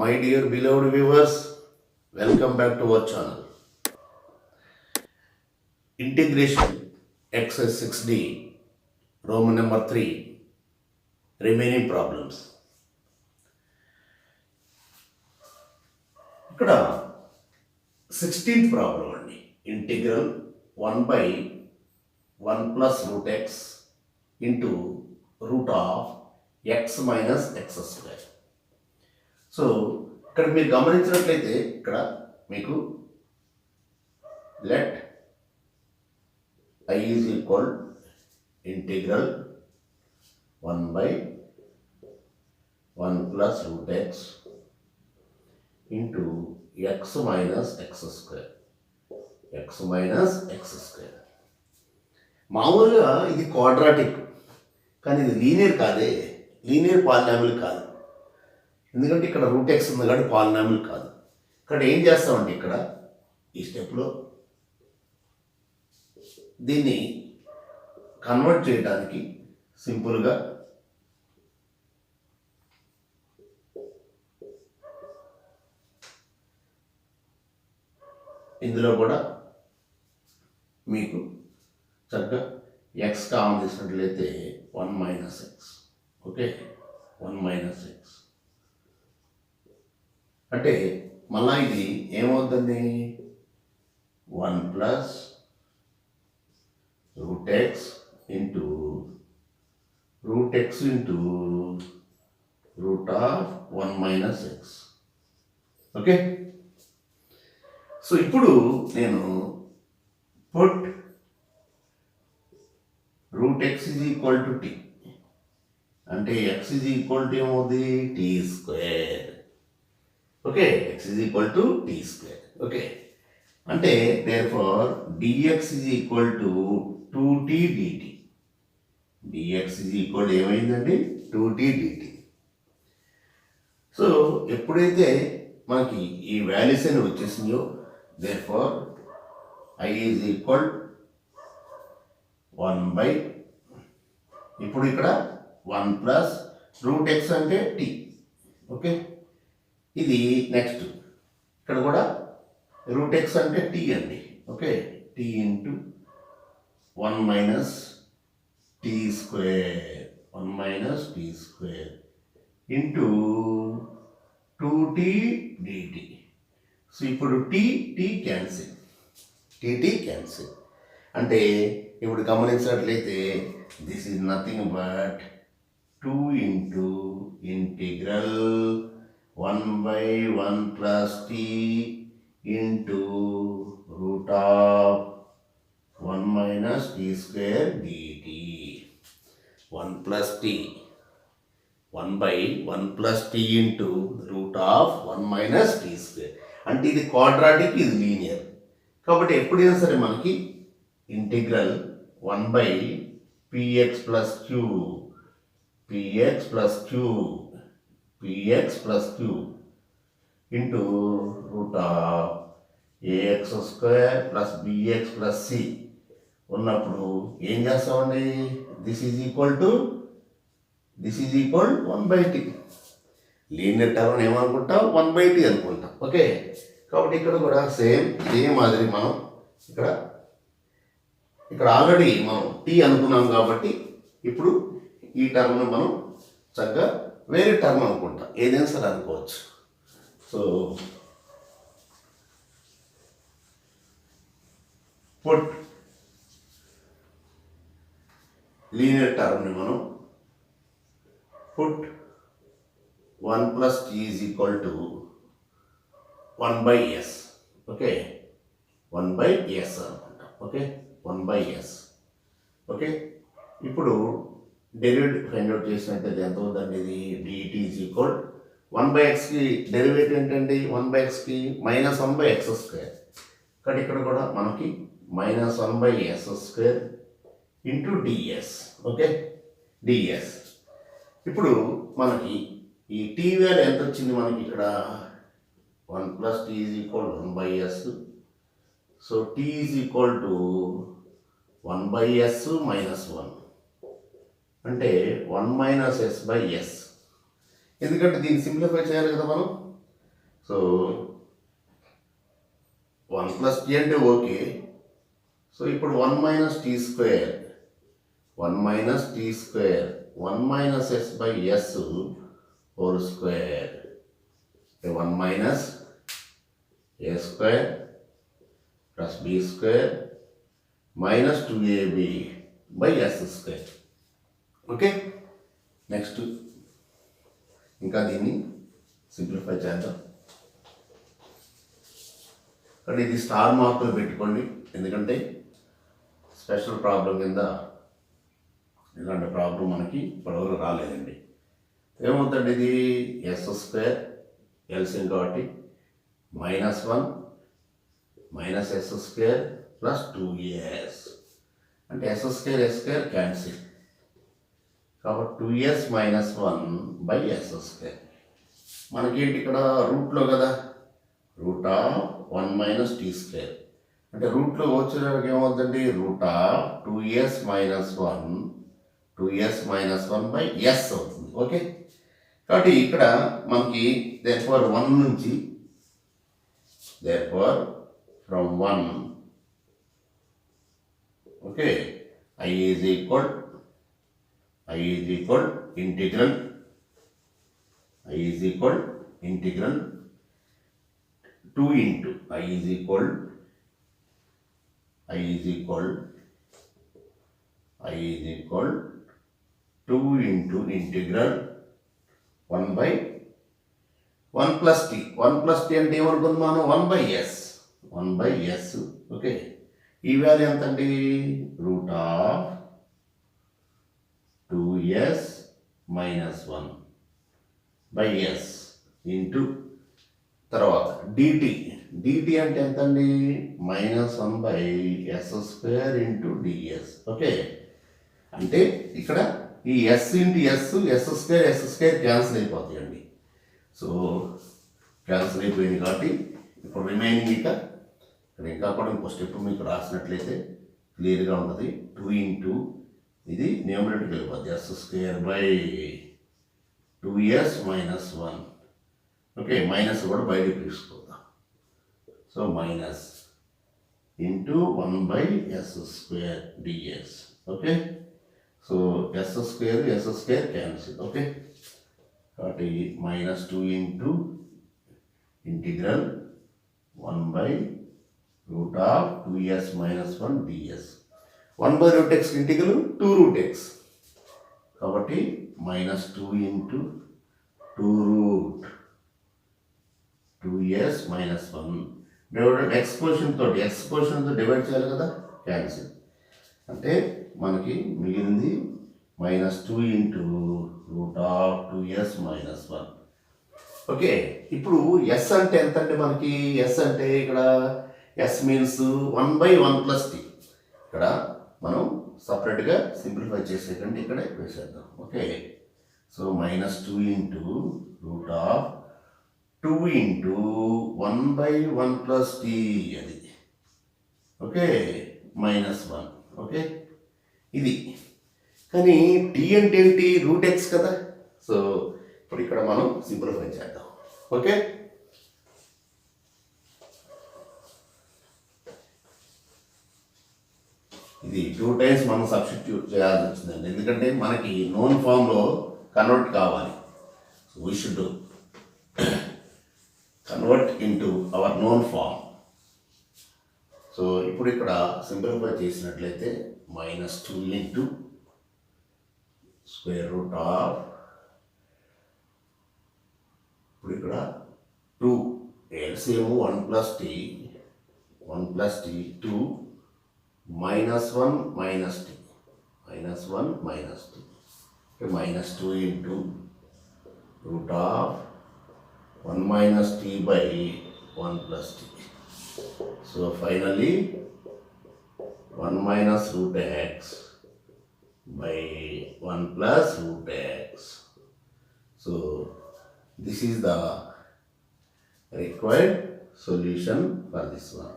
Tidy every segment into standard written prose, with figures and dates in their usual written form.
My dear beloved viewers, welcome back to our channel. Integration exercise 6D, Roman number 3, remaining problems. ఇక్కడ 16th problem అండి. Integral 1 by 1 plus root x into root of x minus x square. So ఇక్కడ మీరు గమనించినట్లయితే ఇక్కడ మీకు let I is equal integral 1 by 1 plus root x into x minus x square. x minus x square. మామూలుగా ఇది quadratic, కానీ ఇది linear కాదే, లీనియర్ పాలినామిల్ కాదు. ఎందుకంటే ఇక్కడ రూట్ ఎక్స్ ఉంది కాబట్టి పాలినామిల్ కాదు. ఇక్కడ ఏం చేస్తామంటే ఇక్కడ ఈ స్టెప్లో దీన్ని కన్వర్ట్ చేయడానికి సింపుల్గా ఇందులో కూడా మీకు చక్కగా ఎక్స్ కామన్ తీసినట్లయితే 1 minus x. Okay, 1 minus x అంటే మళ్ళా ఇది ఏమవుతుంది, 1 plus root x into root of 1 minus x. Okay, so ఇప్పుడు నేను put root x is equal to t అంటే x is equal to ఏమవుతుంది, t square. Okay, x is equal to t square. Okay, అంటే therefore dx is equal to 2t dt. dx is equal to ఏమైందండి, 2t dt. So ఎప్పుడైతే మనకి ఈ values అని వచ్చేసినాయో therefore I is equal 1 by, ఇప్పుడు ఇక్కడ 1 plus root x అంటే t. Okay, ఇది నెక్స్ట్ ఇక్కడ కూడా రూట్ ఎక్స్ అంటే t అండి. Okay, t into 1 minus t square, 1 minus t square into 2t dt. So ఇప్పుడు t క్యాన్సిల్, tt క్యాన్సిల్. అంటే ఇప్పుడు గమనించినట్లయితే this is nothing but 2 into integral 1 by 1 plus t into root of 1 minus t square dt. 1 plus t, 1 by 1 plus t into root of 1 minus t square. అంటే ఇది quadratic, ఇది linear. కాబట్టి ఎప్పుడైనా సరే మనకి integral 1 by px plus q into root of ax square plus bx plus c ఉన్నప్పుడు ఏం చేస్తామండి, this is equal 1 by t. Linear term ఏమనుకుంటాం, 1 by t అనుకుంటాం. ఓకే, కాబట్టి ఇక్కడ కూడా సేమ్ ఇదే మాదిరి మనం ఇక్కడ ఆల్రెడీ మనం t అనుకున్నాం కాబట్టి ఇప్పుడు ఈ టర్మ్ను మనం చక్కగా వేరే టర్మ్ అనుకుంటాం, ఏదైనా సరే అనుకోవచ్చు. సో పుట్ లీనియర్ టర్మ్ని మనం put 1 plus t is equal to 1 by s. Okay, 1 by s అనుకుంటాం. Okay, 1 by s. ఓకే, ఇప్పుడు డెరివేటివ్ ఫైండ్ అవుట్ చేసినట్టయితే ఎంత అవుతుందండి, ఇది dt is equal 1 by xకి డెరివేటివ్ ఏంటండి, 1 by xకి మైనస్ 1 by x స్క్వేర్. కానీ ఇక్కడ కూడా మనకి minus 1 by s square into ds. Okay, ds. ఇప్పుడు మనకి ఈ t వాల్యూ ఎంత వచ్చింది మనకి ఇక్కడ, 1 plus t is equal 1 by s. So t is equal to 1 by s minus 1 అంటే 1 minus s by s. ఎందుకంటే దీన్ని సింప్లిఫై చేయాలి కదా మనం. సో 1 ప్లస్ టీ అంటే ఓకే. సో ఇప్పుడు 1 minus t square 1 minus t square 1 minus s by s whole square 1 minus a square plus b square minus 2ab by s square. Okay, next ఇంకా దీన్ని simplify చేద్దాం. కానీ ఇది star మార్కులు పెట్టుకోండి, ఎందుకంటే స్పెషల్ ప్రాబ్లం కింద ఇలాంటి ప్రాబ్లం మనకి ఇప్పటివరకు రాలేదండి. ఏమవుతుంది ఇది ఎస్ స్క్వేర్ ఎల్సిఎం కాబట్టి -1 minus yes square plus 2s అంటే ఎస్ స్క్వేర్ క్యాన్సిల్ కాబట్టి 2s minus 1 by s square. మనకేంటి ఇక్కడ రూట్లో కదా, root of 1 minus t square అంటే రూట్లో వచ్చేటప్పటికి ఏమవుతుంది root of 2s minus 1 by s అవుతుంది. ఓకే, కాబట్టి ఇక్కడ మనకి దేర్ఫోర్ 1 నుంచి from 1 okay I is equal integral 2 into I is equal I is equal 2 into integral 1 by 1 plus t. 1 plus t అంటే ఏమనుకుంది మనం 1 by s. ఓకే, ఈ వాల్యూ ఎంత అండి root of 2s minus 1 by s into తర్వాత dt అంటే ఎంత అండి -1 by s square into d s. Okay, అంటే ఇక్కడ ఈ s into s square cancel అయిపోతాయండి. సో క్యాన్సిల్ అయిపోయింది కాబట్టి ఇప్పుడు రిమైనింగ్ ఇక్కడ ఇంకా కూడా ఇంకో స్టెప్ మీకు రాసినట్లయితే క్లియర్గా ఉంటుంది. 2 ఇంటూ ఇది న్యూమరేటర్కి వెళ్ళిపోద్ది s square by 2s minus 1. Okay, minus కూడా బయటకు తీసుకుందాం. So minus into 1 by s square ds. Okay, so s square cancel. Okay, కాబట్టి -2 into integral 1 by root of 2s minus 1 ds. 1 by root x integral 2 root x కాబట్టి -2 into 2 root 2s minus 1 divided ఎక్స్పోజిషన్తో divide చేయాలి కదా, cancel. అంటే మనకి మిగిలింది -2 into root of 2s minus 1. Okay, ఇప్పుడు s అంటే ఎంత అంటే మనకి ఎస్ అంటే ఇక్కడ s means 1 by 1 plus t. ఇక్కడ మనం సపరేట్గా సింప్లిఫై చేసేకండి ఇక్కడ వేసేద్దాం. Okay, so -2 into root of 2 into 1 by 1 plus t అది. ఓకే, -1. ఓకే, ఇది కానీ టీ అంటే ఏంటి రూట్ ఎక్స్ కదా. సో ఇప్పుడు ఇక్కడ మనం సింప్లిఫై చేద్దాం. ఓకే, ఇది 2 టైమ్స్ మనం సబ్స్టిట్యూట్ చేయాల్సి వచ్చిందండి, ఎందుకంటే మనకి నోన్ ఫామ్లో కన్వర్ట్ కావాలి. So we should convert into our known form. So ఇప్పుడు ఇక్కడ సింప్లిఫై చేసినట్లయితే -2 ఇంటూ స్క్వేర్ రూట్ ఆఫ్ ఇప్పుడు ఇక్కడ 2 LCM 1 plus t 2 -1 minus t -2 into root of 1 minus t by 1 plus t. So finally 1 minus root x by 1 plus root x. So this is the required solution for this one.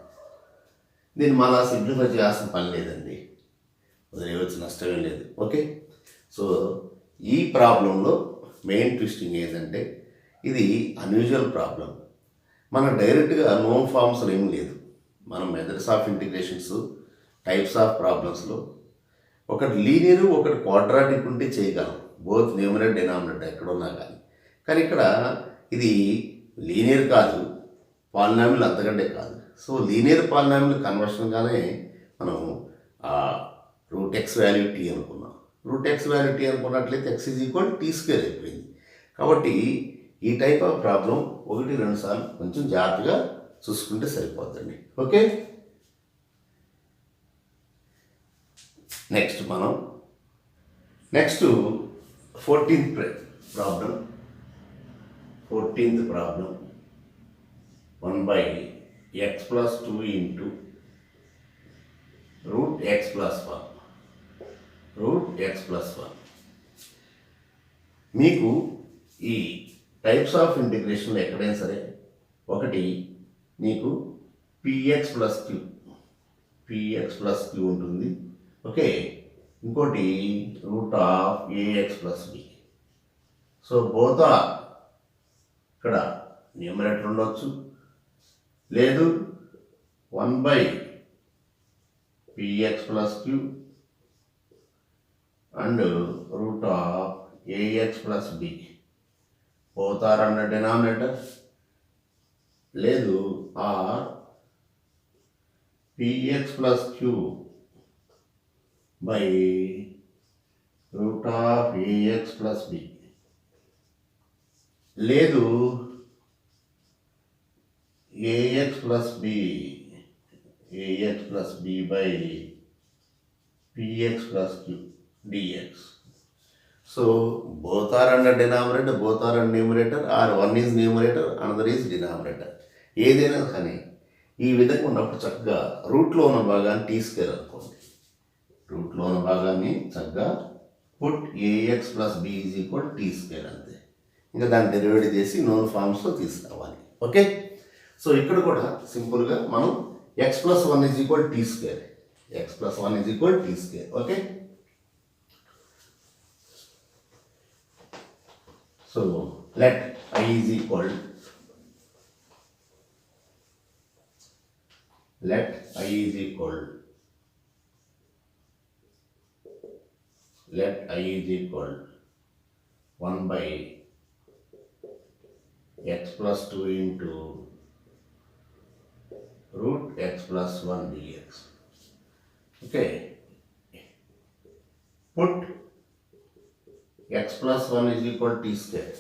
దీన్ని మళ్ళా simplify చేయాల్సిన పని లేదండి, వదిలేయవచ్చు, నష్టమే లేదు. Okay, so ఈ ప్రాబ్లంలో main twisting ఏంటంటే ఇది అన్యూజువల్ ప్రాబ్లం. మన డైరెక్ట్గా నోన్ ఫార్మ్స్లో ఏం లేదు. మనం methods of integrations, types of ప్రాబ్లమ్స్లో ఒకటి లీనియర్ ఒకటి క్వాడ్రాటిక్ ఉంటే చేయగలం, బోత్ న్యూమరేటర్ డినామినేటర్ ఎక్కడున్నా కానీ. కానీ ఇక్కడ ఇది లీనియర్ కాదు, పాలినామిల్ అంతకంటే కాదు. సో లీనియర్ పాలినామిల్ కన్వర్షన్గానే మనం రూట్ ఎక్స్ వాల్యూ టీ అనుకున్నాం. రూట్ ఎక్స్ వాల్యూ టీ అనుకున్నట్లయితే X is equal tea square అయిపోయింది. కాబట్టి ఈ టైప్ ఆఫ్ ప్రాబ్లం 1-2 సార్లు కొంచెం జాగ్రత్తగా చూసుకుంటే సరిపోద్దండి. Okay, next 14th problem. 14th problem 1/x + 2 into root x plus 1. మీకు ఈ టైప్స్ ఆఫ్ ఇంటిగ్రేషన్లో ఎక్కడైనా సరే ఒకటి మీకు px ప్లస్ q ఉంటుంది. ఓకే, ఇంకోటి √ax + b. సో బోత్ ఇక్కడ న్యూమరేటర్ ఉండొచ్చు, లేదు 1/px + q and √ax + b. both are under denominator, లేదు are px + q by √ax + b, లేదు ax + b by px + q dx. So both are under denominator, both are under numerator, or one is numerator, another is denominator. ఏదైనా కానీ ఈ విధంగా ఉన్నప్పుడు చక్కగా రూట్లో ఉన్న భాగాన్ని టీ స్క్వేర్ అనుకోండి. రూట్లో ఉన్న భాగాన్ని చక్కగా put ax + b = t square అంతే. ఇంకా దాన్ని డెరివేటివ్ చేసి నోన్ ఫార్మ్స్లో తీసుకురావాలి. ఓకే, సో ఇక్కడ కూడా సింపుల్గా మనం x + 1 = t square, x + 1 = t square. Okay, so let I is equal let I is equal 1/x + 2 into √x + 1 dx. Okay, put x + 1 = t square.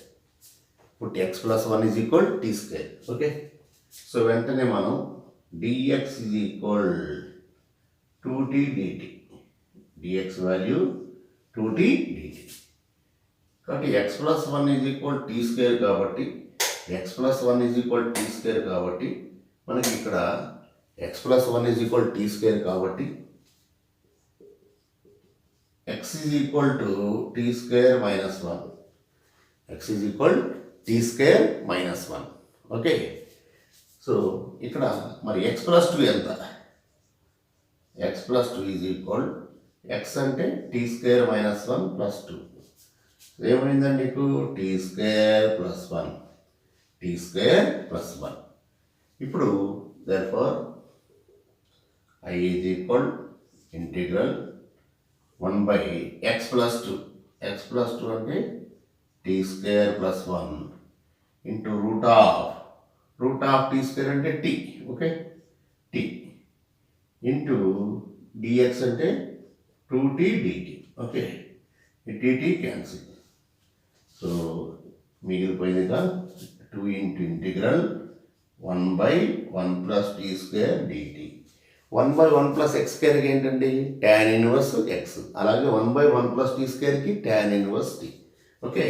Put x + 1 = t square. Okay, so వెంటనే మనం dx = 2t dt. dx value 2t dt. కాబట్టి x + 1 = t square కాబట్టి x + 1 = t square కాబట్టి మనకి ఇక్కడ x + 1 = t square కాబట్టి x = t square minus 1. x = t square minus 1. Okay, so ఇక్కడ మరి x + 2 ఎంత? x + 2 x అంటే t square minus 1 plus 2. ఏమైందండి నీకు? t square plus 1. t square plus 1. ఇప్పుడు therefore I is equal integral 1/x + 2. x + 2 అంటే t square plus 1 into √t square అంటే t. Okay, t into dx అంటే 2t dt. Okay, ఈ dt cancel. So మిగిలిపోయిందిగా 2 into integral 1/1 plus t square dt. 1/1 plus x స్క్వేర్కి ఏంటండి? tan inverse x. అలాగే 1/1 plus t స్క్వేర్కి tan inverse t. Okay,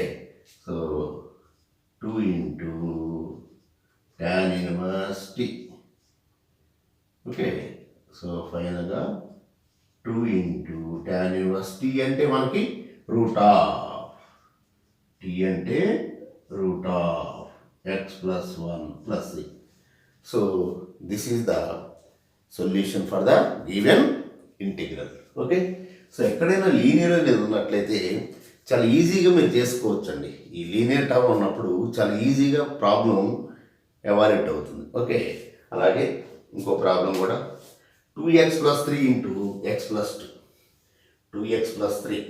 so 2 into tan inverse t. Okay, so ఫైనల్గా 2 into tan inverse t అంటే మనకి t అంటే x plus 1 plus 3. So this is the solution for the given integral. Okay, so ఎక్కడైనా linear అనేది ఉన్నట్లయితే చాలా ఈజీగా మీరు చేసుకోవచ్చండి. ఈ లీనియర్ టర్మ్ ఉన్నప్పుడు చాలా ఈజీగా ప్రాబ్లం ఎవాల్యుయేట్ అవుతుంది. ఓకే, అలాగే ఇంకో ప్రాబ్లం కూడా 2x + 3 × x + 2. 2x + 3,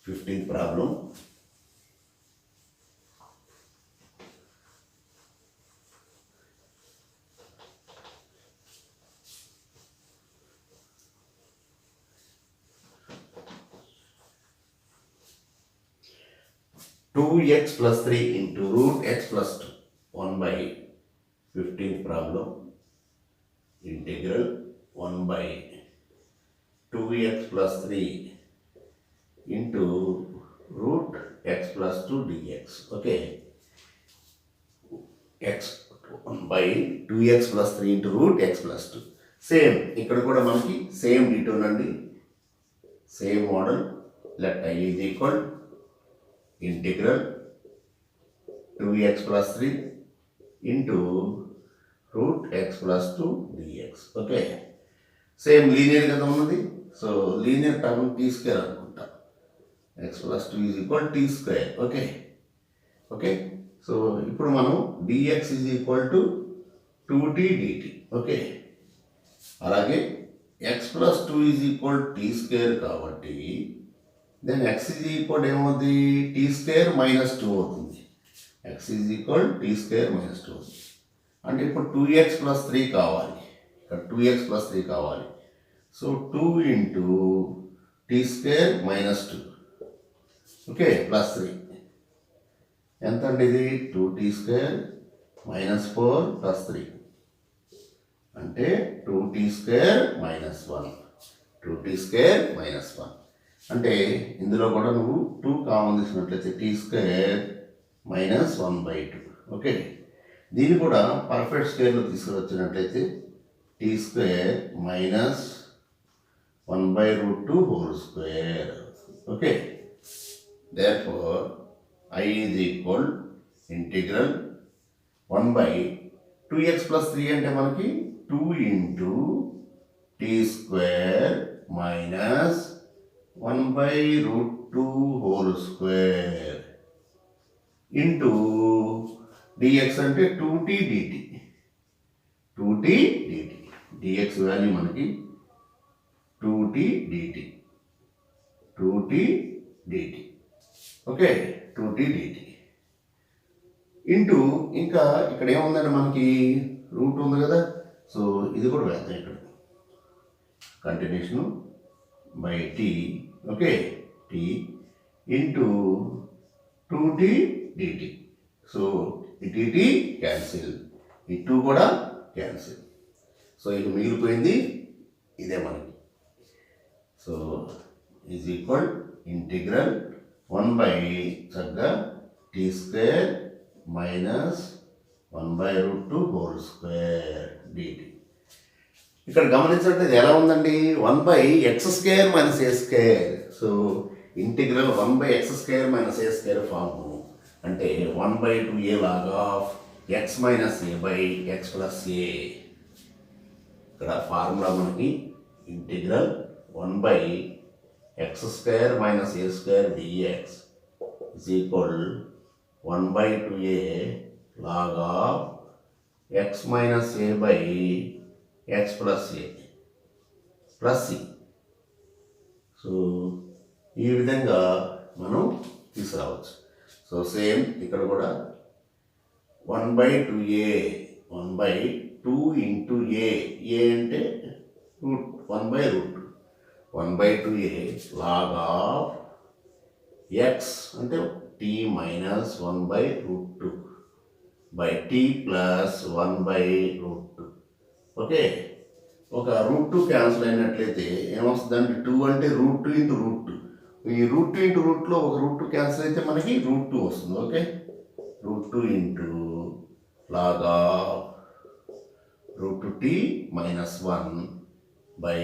15th problem. (2x + 3 × √x + 2) 1/15th problem. Integral 1/2x + 3 × √x + 2 dx. Okay, x 1/2x + 3 × √x + 2. Same ఇక్కడ కూడా మనకి సేమ్ డిటోనండి, same model. Let I is equal integral 2x + 3 × √x + 2 dx. Okay, same linear కదా ఉన్నది. So linear term t² అనుకుంటా. x + 2 = t². Okay okay, so ఇప్పుడు మనం dx = 2t dt. Okay, అలాగే x + 2 = t² కాబట్టి దెన్ x ఏమవుతుంది? t² - 2 అవుతుంది. x t² - 2 అవుతుంది. అంటే ఇప్పుడు 2x + 3 కావాలి. ఇక్కడ 2x + 3 కావాలి. So 2 × t² - 2. ఓకే, +3 ఎంత అండి ఇది? 2t² - 4 + 3 అంటే 2t² - 1. 2t² - 1 అంటే ఇందులో కూడా నువ్వు 2 కామన్ తీసుకున్నట్లయితే t² - 1/2. ఓకే, దీన్ని కూడా పర్ఫెక్ట్ స్క్వేర్లో తీసుకువచ్చినట్లయితే t² - 1/√2 whole square. Okay, therefore I is equal integral 1/2x + 3 అంటే మనకి 2 × t² - 1/√2 whole square into dx అంటే 2t dt. 2t dt, dx value మనకి 2t dt. 2t dt. Okay, 2t dt into ఇంకా ఇక్కడ ఏముందండి మనకి రూట్ ఉంది కదా. సో ఇది కూడా వేద్దాం ఇక్కడ. Continuation by t. Okay, t into 2t dt. So ఈ dt క్యాన్సిల్, ఈ 2 కూడా క్యాన్సిల్. సో ఇక మిగిలిపోయింది ఇదే మనకి. సో ఈజ్ ఈక్వల్ ఇంటిగ్రల్ 1/చక్కగా t² - 1/√2 హోల్ స్క్వేర్ dt. ఇక్కడ గమనించినట్టు ఇది ఎలా ఉందండి? 1/x² - a². So integral 1/x² - a² form అంటే 1/2a log of x - a/x + a. ఇక్కడ ఫార్ములా మనకి integral 1/x² - a² dx is equal 1/2a log of x - a/x + a plus c. So ఈ విధంగా మనం తీసుకురావచ్చు. సో సేమ్ ఇక్కడ కూడా 1/2a 1/2 × a. a అంటే root 1/√2. 1/2a log of x అంటే t - 1/√2 బై t + 1/√2. ఓకే, ఒక √2 క్యాన్సిల్ అయినట్లయితే ఏమొస్తుందంటే 2 అంటే √2 × √2. ఈ √2 × √2లో ఒక √2 క్యాన్సిల్ అయితే మనకి √2 వస్తుంది. Okay, √2 × log of √2t - 1 by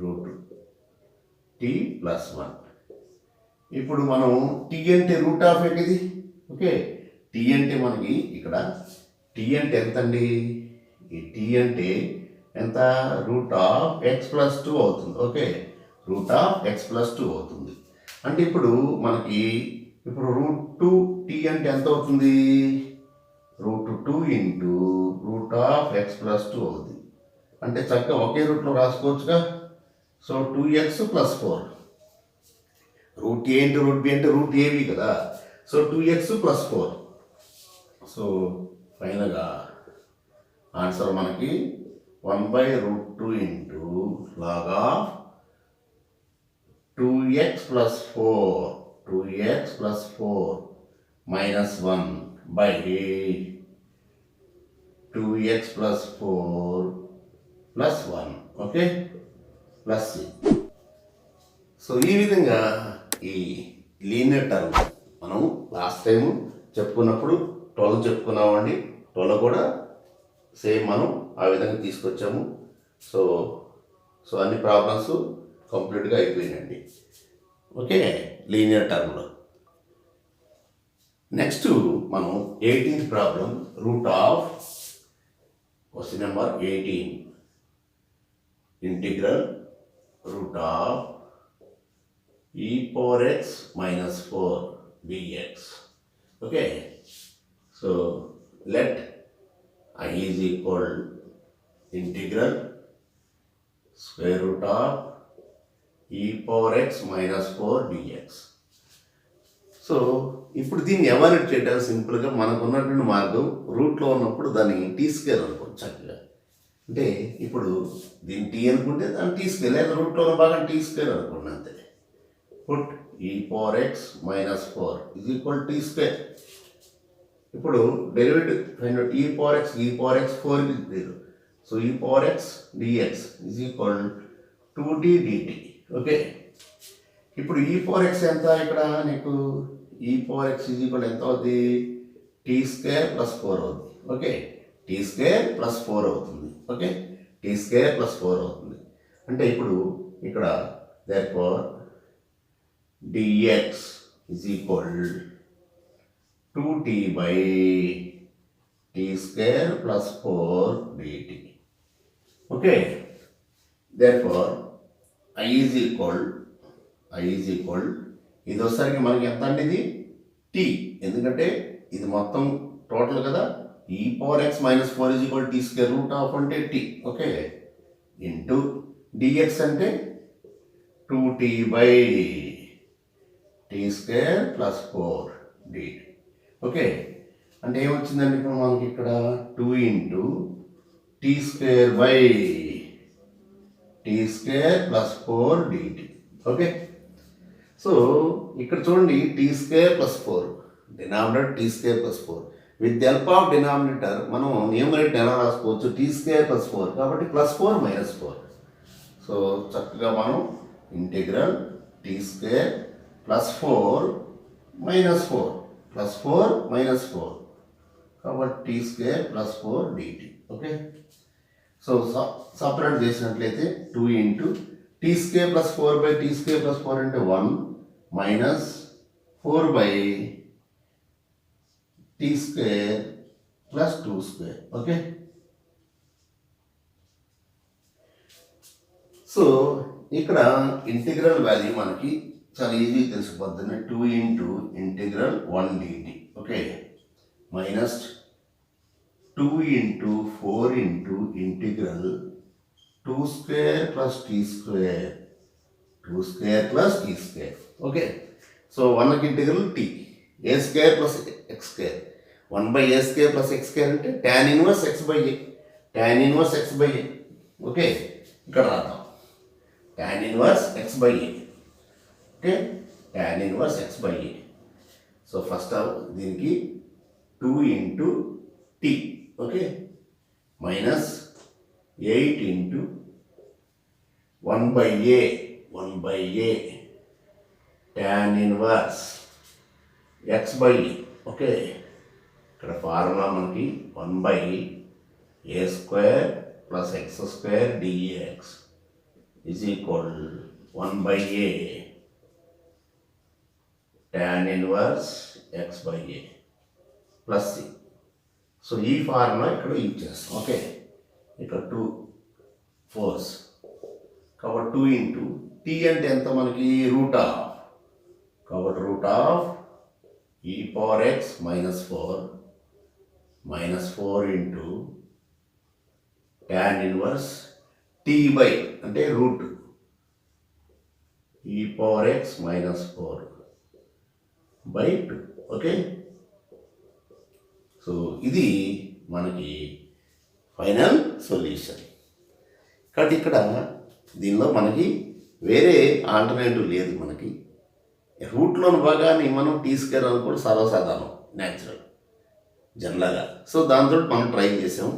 √2t + 1. ఇప్పుడు మనం t అంటే రూట్ ఆఫ్ ఏంటిది? ఓకే, t అంటే మనకి ఇక్కడ t అంటే ఎంత అండి? ఈ t అంటే ఎంత? √x + 2 అవుతుంది. ఓకే, √x + 2 అవుతుంది. అంటే ఇప్పుడు మనకి ఇప్పుడు √2t అంటే ఎంత అవుతుంది? √2 ఇంటూ √(x+2) అవుతుంది. అంటే చక్కగా ఒకే రూట్లో రాసుకోవచ్చుగా. So 2x + 4 √a into √b అంటే √ab కదా. So 2x + 4. సో ఫైనల్గా ఆన్సర్ మనకి 1/√2 into log of 2x + 4 minus 1 by 2x + 4 plus 1. Okay, plus c. So ఈ విధంగా ఈ లీనియర్ టర్మ్ మనం లాస్ట్ టైం చెప్పుకున్నప్పుడు 12 చెప్పుకున్నామండి. 12 కూడా సేమ్ మనం ఆ విధంగా తీసుకొచ్చాము. సో అన్ని ప్రాబ్లమ్స్ కంప్లీట్గా అయిపోయినాయండి. ఓకే, లీనియర్ టర్మ్లో నెక్స్ట్ మనం 18th problem. Question number 18 integral (e⁻x−4 dx). Okay, so let I is equal integral (e⁻x−4 dx). So ఇప్పుడు దీన్ని ఎవాల్యుయేట్ చేయడానికి సింపుల్గా మనకు ఉన్నటువంటి మార్గం, రూట్లో ఉన్నప్పుడు దాన్ని t² అనుకోండి చక్కగా. అంటే ఇప్పుడు దీన్ని t అనుకుంటే దాన్ని t², లేదా రూట్లో ఉన్న భాగం t² అనుకోండి అంతే. Put (e⁻x−4 t²). ఇప్పుడు derivative e⁻x4 is 0. So e⁻x dx = 2t dt. Okay, ఇప్పుడు e⁻x ఎంత ఇక్కడ నీకు? e⁻x ఎంత అవుతుంది? t² + 4 అవుతుంది. ఓకే, t² + 4 అవుతుంది. ఓకే, t² + 4 అవుతుంది. అంటే ఇప్పుడు ఇక్కడ therefore dx = 2t by t² + 4 dt. Okay, therefore I is equal ఇది వచ్చేసరికి మనకి ఎంత అండి? ఇది t, ఎందుకంటే ఇది మొత్తం టోటల్ కదా. e⁻x−4 t², √of అంటే t. ఓకే, ఇంటూ dx అంటే 2t by t² + 4 dt. Okay, అంటే ఏమొచ్చిందండి ఇప్పుడు మనకి ఇక్కడ 2 into t² by t² + 4 dt. Okay, so ఇక్కడ చూడండి t² + 4, denominator t² + 4. With the help of denominator మనం న్యూమరేటర్ ఎలా రాసుకోవచ్చు? t² + 4 కాబట్టి +4 - 4. సో చక్కగా మనం ఇంటిగ్రల్ t² + 4 - 4 +4 - 4 కాబట్టి t² + 4 dt. Okay, so separate చేసినట్లయితే 2 ఇంటూ t² + 4 by t² + 4 అంటే 1 minus 4 by t² + 2². Okay, so ఇక్కడ ఇంటిగ్రల్ వాల్యూ మనకి చాలా ఈజీ తెలిసిపోతుంది. 2 into integral 1 dt. Okay, minus 2 into 4 into integral 2² + t², 2² + t². Okay, so 1కి integral t, a² + x², 1/a² + x² అంటే tan 1 x/a. Okay, ఇక్కడ రాద్దాం tan 1 x/a. Okay, tan 1 x/a. So first దీనికి 2 into t. Okay, minus 8 into 1/a tan 1 x/a. Okay, ఇక్కడ formula మనకి 1/a² + x² dx = 1/a tan 1 x/a plus c. So ఈ formula ఇక్కడ use చేస్తాం. Okay, ఇక్కడ 2 4s కాబట్టి 2 ఇంటూ t అంటే ఎంత మనకి? √of. కాబట్టి √of e⁻x - 4 -4 into tan inverse t by అంటే root e power x -4 by 2. Okay, so ఇది మనకి ఫైనల్ సొల్యూషన్. కాబట్టి ఇక్కడ దీనిలో మనకి వేరే ఆల్టర్నేటివ్ లేదు. మనకి రూట్లోని భాగాన్ని మనం తీసుకెళ్ళి అనుకోవడం సర్వసాధారణం, న్యాచురల్, జనరల్గా. సో దాంతో మనం ట్రై చేసాం.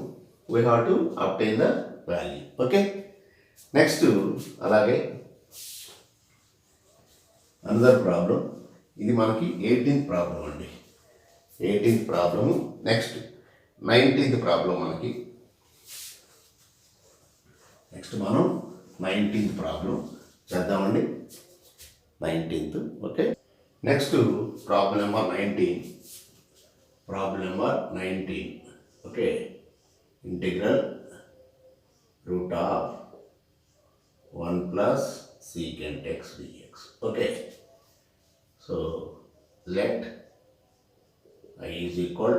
We have to obtain the value. Okay, next అలాగే అనదర్ ప్రాబ్లం. ఇది మనకి 18th ప్రాబ్లం అండి. 18th problem. Next 19th problem మనకి. నెక్స్ట్ మనం 19th ప్రాబ్లం చేద్దామండి. 19th. Okay, next problem number 19. Problem number 19. Okay, integral root of 1 plus secant x dx. Okay, so let I is equal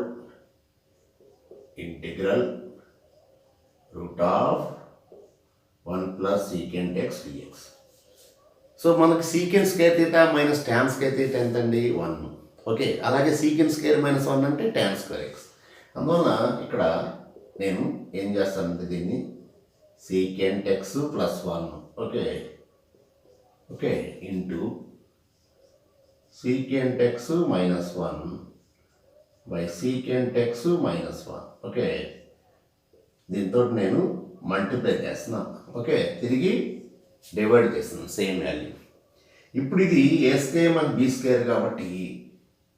integral root of 1 plus secant x dx. So మనకి secant square theta minus tan square theta ఎంతండి? 1. Okay, అలాగే secant square -1 అంటే tan square X. అందువలన ఇక్కడ నేను ఏం చేస్తానంటే దీన్ని secant X plus 1. Okay, okay, into secant x -1 by secant x -1. Okay, దీంతో నేను మల్టిప్లై చేస్తున్నాను. ఓకే, తిరిగి డివైడ్ చేస్తున్నాను సేమ్ వాల్యూ. ఇప్పుడు ఇది ఏ స్క్వేర్ మనకి బి స్క్వేర్ కాబట్టి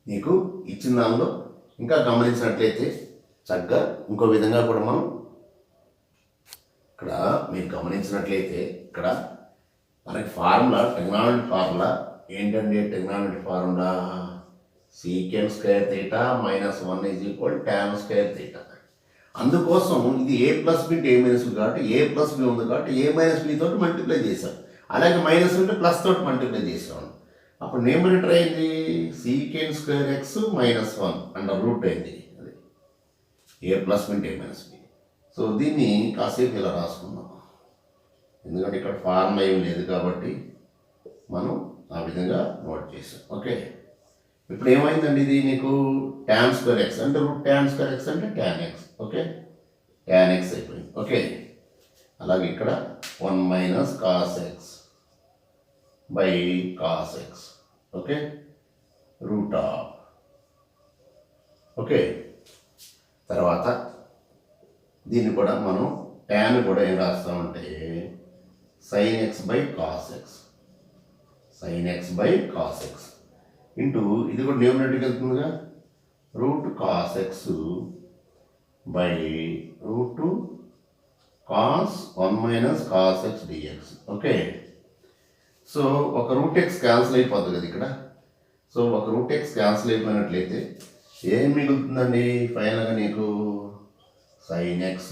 నీకు ఇచ్చిన దానిలో ఇంకా గమనించినట్లయితే చక్కగా ఇంకో విధంగా కూడా మనం ఇక్కడ మీరు గమనించినట్లయితే ఇక్కడ మనకి ఫార్ములా, ట్రిగ్నామెట్రీ ఫార్ములా ఏంటండి? Trigonometry formula secant square theta -1 is equal tan square theta. అందుకోసం ఇది ఏ ప్లస్ బి ఏ మైనస్ బి కాబట్టి ఏ ప్లస్ బి ఉంది కాబట్టి ఏ మైనస్ బి తోటి మల్టిప్లై చేసాం. అలాగే మైనస్ ఉంటే ప్లస్ తోటి మల్టిప్లై చేసాం. అప్పుడు న్యూమరేటర్ అయింది secant square X -1 under root అయింది. అది ఏ ప్లస్ బి ఏ మైనస్ బి. సో దీన్ని కాసేపు ఇలా రాసుకుందాం, ఎందుకంటే ఇక్కడ ఫార్ములా ఏం లేదు కాబట్టి మనం ఆ విధంగా నోట్ చేసాం. ఓకే, ఇప్పుడు ఏమైందండి? ఇది నీకు ట్యాన్ స్క్వేర్ ఎక్స్ అంటే రూట్ ట్యాన్ స్క్వేర్ ఎక్స్ అంటే tan x. Okay, tan x అయిపోయింది. ఓకే, అలాగే ఇక్కడ 1 minus cos x by cos x. Okay, root of. Okay, తర్వాత దీన్ని కూడా మనం ట్యాన్ కూడా ఏం రాస్తామంటే sin x by cos x, sin x by cos x into ఇది కూడా న్యూమరేటర్కి వెళ్తుందిగా root cos x by root cos 1 minus cos x dx. Okay, so ఒక రూట్ ఎక్స్ క్యాన్సిల్ అయిపోతుంది కదా ఇక్కడ. సో ఒక రూట్ ఎక్స్ క్యాన్సిల్ అయిపోయినట్లయితే ఏం మిగులుతుందండి? ఫైనల్గా నీకు sin x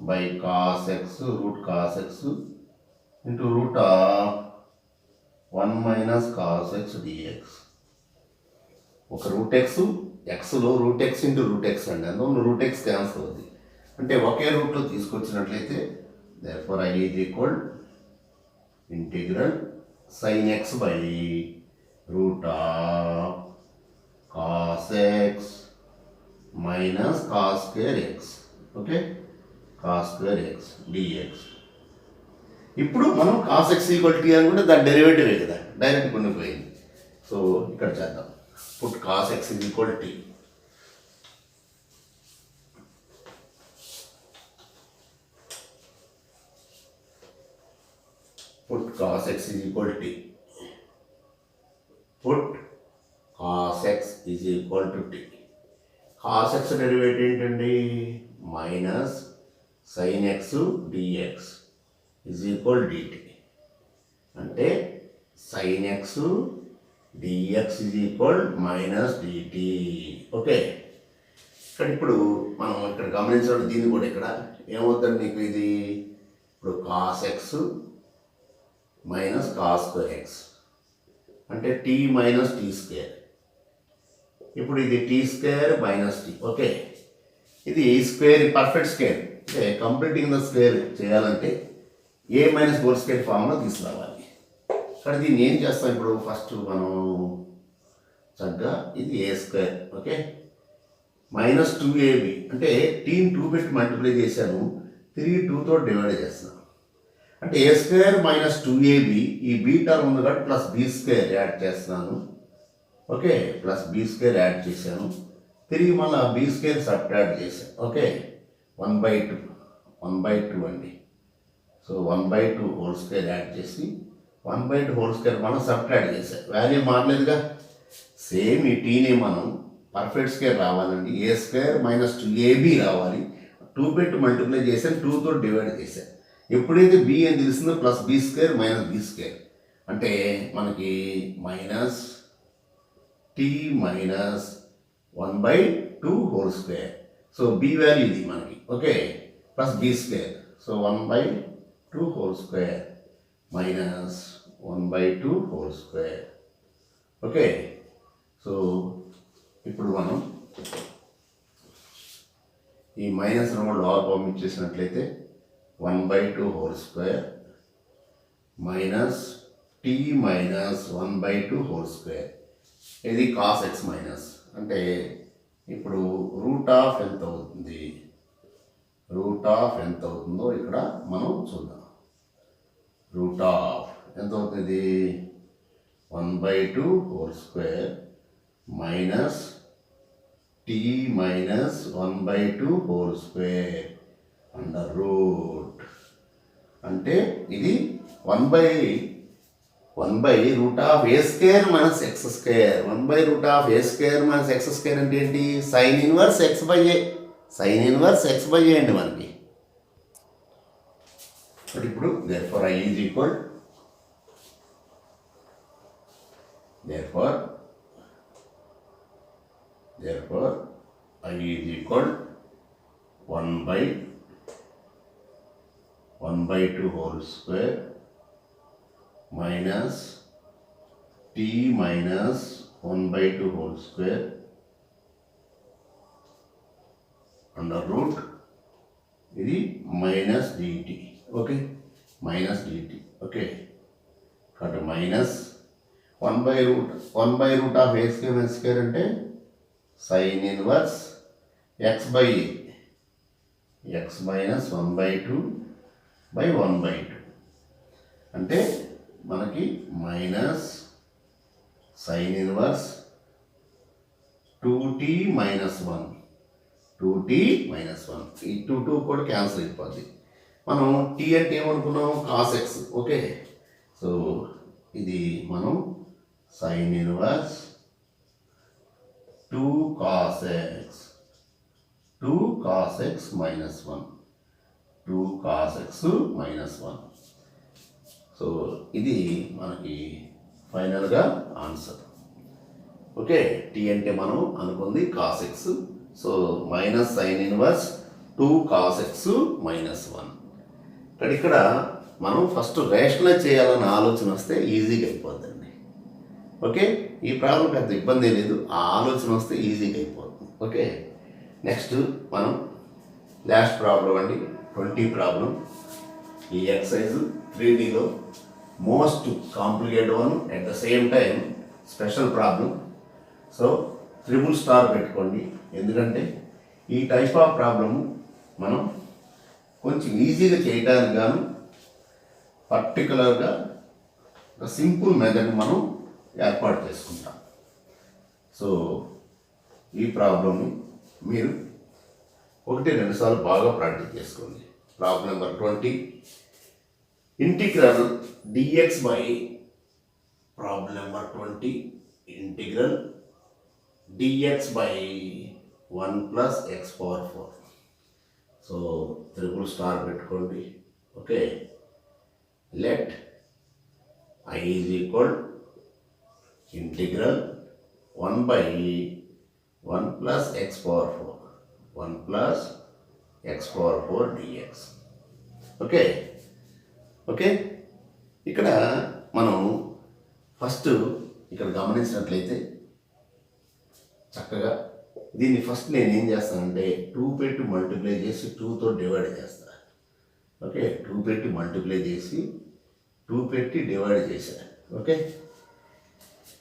by cos x root cos x into root of 1 minus cos x dx. ఒక root x, ఎక్స్లో root x into root x అండి. అందులో రూట్ ఎక్స్ క్యాన్సిల్ అవుతుంది. అంటే ఒకే రూట్లో తీసుకొచ్చినట్లయితే therefore I is equal integral sin x by root of cos x minus cos square x. Okay, cos square x dx. ఇప్పుడు మనం కాస్ ఎక్స్ ఈక్వల్ టీ అనుకుంటే దాని డెరివేటివే కదా, డైరెక్ట్ ఉండిపోయింది. సో ఇక్కడ చేద్దాం. Put cos x is equal t. Put cos x is equal t. Put cos x is equal to t. Cos x derivative ఏంటండి? Minus sin x dx is equal dt. అంటే sin x dx is equal minus dt. Okay, ఇక్కడ ఇప్పుడు మనం ఇక్కడ గమనించడం దీన్ని కూడా ఇక్కడ ఏమవుతుంది నీకు ఇది ఇప్పుడు cos x minus cos square x అంటే టీ మైనస్ టీ స్క్వేర్ ఇప్పుడు ఇది t square minus t. Okay, ఇది స్క్వేర్ పర్ఫెక్ట్ స్క్వేర్ అంటే కంప్లీటింగ్ ద స్క్వేర్ చేయాలంటే ఏ మైనస్ హోల్ స్క్వేర్ ఫామ్లో తీసుకురావాలి. ఇక్కడ దీన్ని ఏం చేస్తాం ఇప్పుడు ఫస్ట్ మనం చక్కగా ఇది ఏ స్క్వేర్. ఓకే, మైనస్ 2ab అంటే టీని 2 పెట్టి మల్టిప్లై చేశాను, 3 2తో డివైడ్ చేస్తున్నాను. అంటే ఏ స్క్వేర్ మైనస్ 2ab ఈ బీ టర్మ్ ఉంది కాబట్టి ప్లస్ బీ స్క్వేర్ యాడ్ చేస్తున్నాను. Okay, plus b square add చేశాను, తిరిగి మళ్ళీ బీ స్క్వేర్ సబ్ట్రాక్ట్ చేశాను. ఓకే, 1/2 అండి. సో 1/2 హోల్ స్క్వేర్ యాడ్ చేసి 1/2 హోల్ స్క్వేర్ మనం సబ్ట్రాక్ట్ చేశాం. వాల్యూ మారలేదుగా. సేమ్ ఈ టీని మనం పర్ఫెక్ట్ స్క్వేర్ రావాలండి, ఏ స్క్వేర్ మైనస్ 2ab రావాలి. 2 పెట్టి మల్టిప్లై చేశాను, 2తో డివైడ్ చేశాను. ఎప్పుడైతే బి అని తెలిసిందో plus b square minus b square అంటే మనకి minus t minus 1/2 whole square. So b value ఇది మనకి. Okay, plus b square. So 1/2 whole square minus 1/2 whole square. Okay, so ఇప్పుడు మనం ఈ మైనస్ లోవర్ పంపించేసినట్లయితే 1/2 whole square minus t minus 1/2 whole square. ఇది cos x minus అంటే ఇప్పుడు root of ఎంత అవుతుంది, రూట్ ఆఫ్ ఎంత అవుతుందో ఇక్కడ మనం చూద్దాం. రూట్ ఆఫ్ ఎంత అవుతుంది, 1/2 whole square minus t minus 1/2 whole square under root. అంటే ఇది 1/రూట్ of a square minus x square. 1/రూట్ of a square minus x square అంటే ఏంటి, sine inverse x by a. Sine inverse x by a అండి మనకి. But ఇప్పుడు therefore I is equal therefore I is equal 1/2 whole square minus t minus 1/2 whole square under root ఇది minus dt. Okay, minus dt. Okay, కాబట్టి minus 1/రూట్ of a square minus square అంటే sine inverse x by a, x minus 1/2/1/2 అంటే మనకి minus sine inverse 2t minus 1, 2t minus 1. ఈ 2 కూడా cancel అయిపోద్ది. మనం టీ అంటే ఏమనుకున్నాం, కాస్ ఎక్స్. ఓకే, సో ఇది మనం sign inverse 2 cos x minus 1, 2 cos x minus 1. So ఇది మనకి ఫైనల్గా ఆన్సర్. ఓకే, టీ అంటే మనం అనుకుంది cos x. So minus sine inverse 2 cos x minus 1. ఇక్కడ మనం ఫస్ట్ రేషనలైజ్ చేయాలన్న ఆలోచన వస్తే ఈజీగా అయిపోద్దండి. ఓకే, ఈ ప్రాబ్లం పెద్ద ఇబ్బంది లేదు, ఆ ఆలోచన వస్తే ఈజీగా అయిపోతుంది. ఓకే, నెక్స్ట్ మనం లాస్ట్ ప్రాబ్లం అండి, 20 ప్రాబ్లం. ఈ ఎక్సర్సైజ్ 3Dలో most complicated one, at the same time special problem. So $3 పెట్టుకోండి, ఎందుకంటే ఈ టైప్ ఆఫ్ ప్రాబ్లము మనం కొంచెం ఈజీగా చేయడానికి గాను పర్టికులర్గా సింపుల్ మెథడ్ మనం ఏర్పాటు చేసుకుంటాం. సో ఈ ప్రాబ్లమ్ని మీరు 1-2 సార్లు బాగా ప్రాక్టీస్ చేసుకోండి. Problem number 20, integral dx by problem number 20 integral dx by 1 plus X power 4. So $3 పెట్టుకోండి. Okay, let I is equal integral 1/1 plus X power 4, 1 plus X power 4 dx. Okay, okay, ఇక్కడ మనం first ఇక్కడ గమనించినట్లయితే చక్కగా దీన్ని first నేను ఏం చేస్తానంటే 2 పెట్టి మల్టిప్లై చేసి 2తో డివైడ్ చేస్తాను. ఓకే, 2 పెట్టి మల్టిప్లై చేసి 2 పెట్టి డివైడ్ చేశాను. ఓకే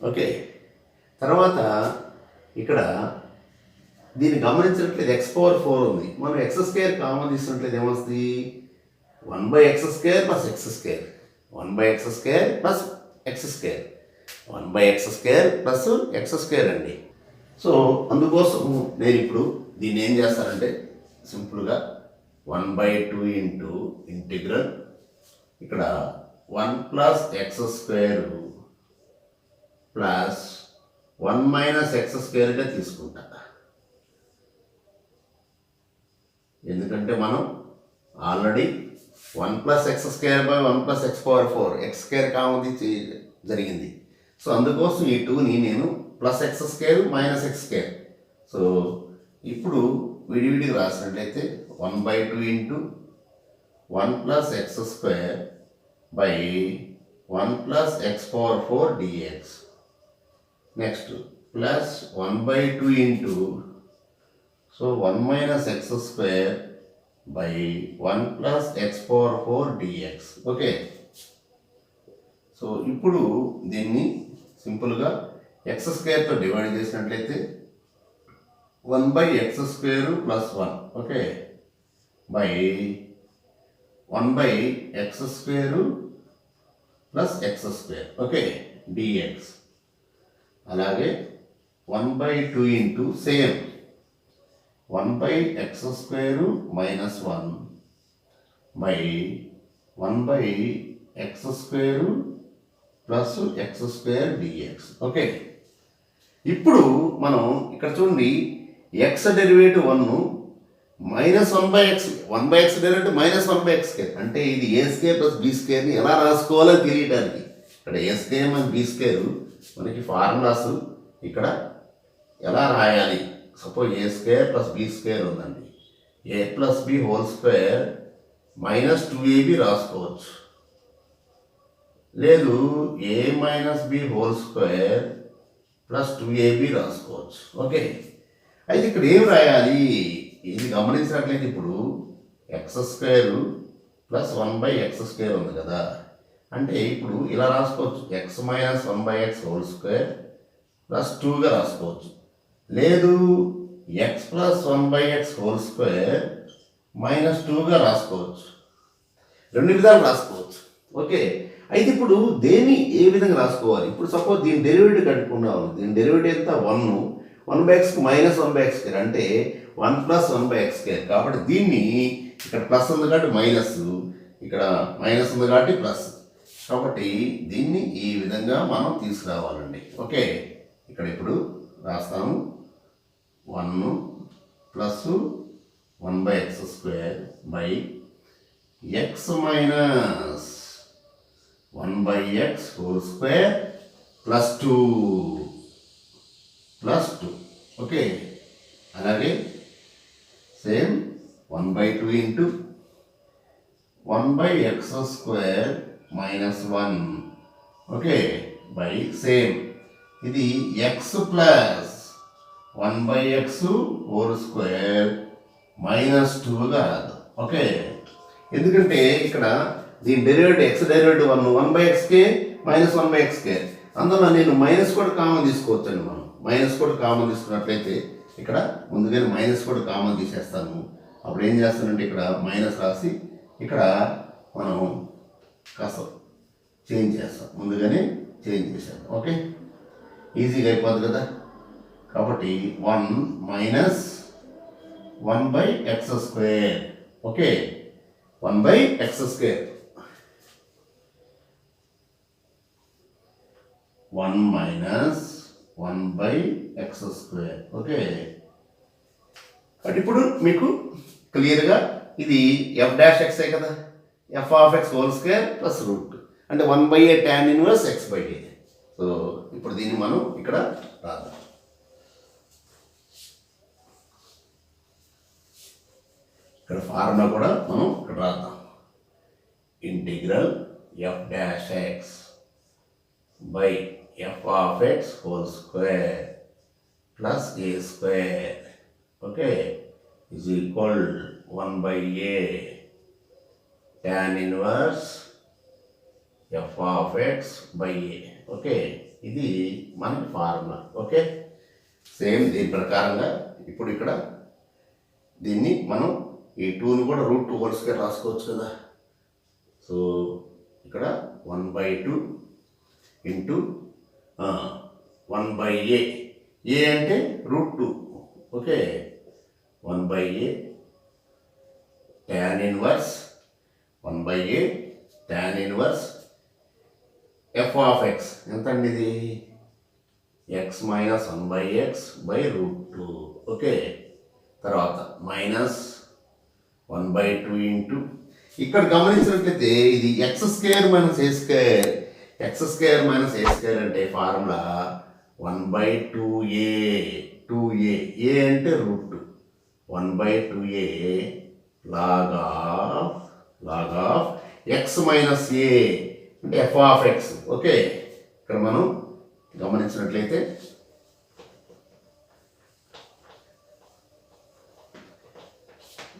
ఓకే తర్వాత ఇక్కడ దీన్ని గమనించినట్లయితే x⁴ ఉంది. మనం x² కామన్ తీసుకున్నట్లయితే ఏమొస్తుంది? 1/x² plus x², 1/x² plus x², 1/x² plus x² అండి. సో అందుకోసం నేను ఇప్పుడు దీన్ని ఏం చేస్తానంటే సింపుల్గా 1/2 ఇంటూ ఇంటిగ్రల్ ఇక్కడ 1 ప్లస్ x² ప్లస్ 1 మైనస్ x²గా తీసుకుంటా. ఎందుకంటే మనం already 1 plus x²/1 plus x⁴ x² common జరిగింది. సో అందుకోసం ఈ 2ని నేను plus x² minus x². So ఇప్పుడు విడివిడిగా రాసినట్లయితే 1/2 into 1 plus x² by 1 plus x⁴ dx. Next plus 1/2 into so 1 minus x² by 1 plus x⁴ dx. Okay, so ఇప్పుడు దీన్ని సింపుల్గా x²తో డివైడ్ చేసినట్లయితే 1/x² plus 1. Okay, by 1/x² plus x². Okay, dx. అలాగే 1/2 into same 1/x² minus 1 by 1/x² plus x² dx. Okay, ఇప్పుడు మనం ఇక్కడ చూడండి x derivative 1 minus 1/x derivative minus 1/x². అంటే ఇది a² ప్లస్ b²ని ఎలా రాసుకోవాలో తెలియడానికి ఇక్కడ a² మరియు b² మనకి ఫార్ములాస్ ఇక్కడ ఎలా రాయాలి. సపోజ్ a² ప్లస్ b² ఉందండి, a plus b whole square minus 2ab రాసుకోవచ్చు, లేదు a minus b whole square plus 2ab రాసుకోవచ్చు. ఓకే, అయితే ఇక్కడ ఏం రాయాలి ఇది గమనించినట్లయితే ఇప్పుడు x² ప్లస్ 1/x² ఉంది కదా, అంటే ఇప్పుడు ఇలా రాసుకోవచ్చు x minus 1/x whole square plus 2గా రాసుకోవచ్చు, లేదు x plus 1/x whole square minus 2గా రాసుకోవచ్చు. రెండు విధాలు రాసుకోవచ్చు. ఓకే, అయితే ఇప్పుడు దేన్ని ఏ విధంగా రాసుకోవాలి? ఇప్పుడు సపోజ్ దీని డెరివేటివ్ కట్టుకున్నాము. దీని డెరివేటివ్ ఎంత? 1/x మైనస్ 1/x² అంటే 1 ప్లస్ 1/x². కాబట్టి దీన్ని ఇక్కడ ప్లస్ ఉంది కాబట్టి మైనస్, ఇక్కడ మైనస్ ఉంది కాబట్టి ప్లస్. కాబట్టి దీన్ని ఈ విధంగా మనం తీసుకురావాలండి. ఓకే, ఇక్కడ ఇప్పుడు రాస్తాము 1 plus 1/x² by x minus 1/x whole square plus 2. Okay, అలాగే same 1/2 into 1/x² minus 1. Okay, by same ఇది x plus 1/x whole square minus 2గా రాదు. ఓకే, ఎందుకంటే ఇక్కడ దీని derivative x derivative 1/xk minus 1/xk, అందులో నేను మైనస్ కూడా కామన్ తీసుకోవచ్చు అండి. మనం మైనస్ కూడా కామన్ తీసుకున్నట్లయితే ఇక్కడ ముందుగానే మైనస్ కూడా కామన్ తీసేస్తాను. అప్పుడు ఏం చేస్తానంటే ఇక్కడ మైనస్ రాసి ఇక్కడ మనం కాస్త చేంజ్ చేస్తాం, ముందుగానే చేంజ్ చేసాం. ఓకే, ఈజీగా అయిపోద్ది కదా. కాబట్టి 1 minus 1/x². Okay, 1/x², 1 minus 1/x². Okay, ఇప్పుడు మీకు క్లియర్గా ఇది f'(x) కదా, f(x) whole square plus root అంటే 1/a tan inverse x/a. So ఇప్పుడు దీన్ని మనం ఇక్కడ రాద్దాం. ఇక్కడ ఫార్ములా కూడా మనం ఇక్కడ రాద్దాం. Integral f'(x) by f(x) whole square plus A square okay is equal 1/a tan inverse f of X by A okay ఇది మనకి ఫార్ములా ఓకే సేమ్ దీని ప్రకారంగా ఇప్పుడు ఇక్కడ దీన్ని మనం ఈ 2ని కూడా √2 రాసుకోవచ్చు కదా సో ఇక్కడ 1/2 ఇంటూ 1/a ఏ అంటే √2 okay 1/a tan inverse 1/a tan inverse f of x ఎంత అండి ఇది x minus 1/x by √2 okay తర్వాత మైనస్ 1/2 ఇంటూ ఇక్కడ గమనించినట్లయితే ఇది x square minus a square x square minus a square అంటే ఫార్ములా 1/2a 2a ఏ అంటే √2 1/2a log of x minus a అంటే ఎఫ్ ఆఫ్ ఎక్స్ ఓకే ఇక్కడ మనం గమనించినట్లయితే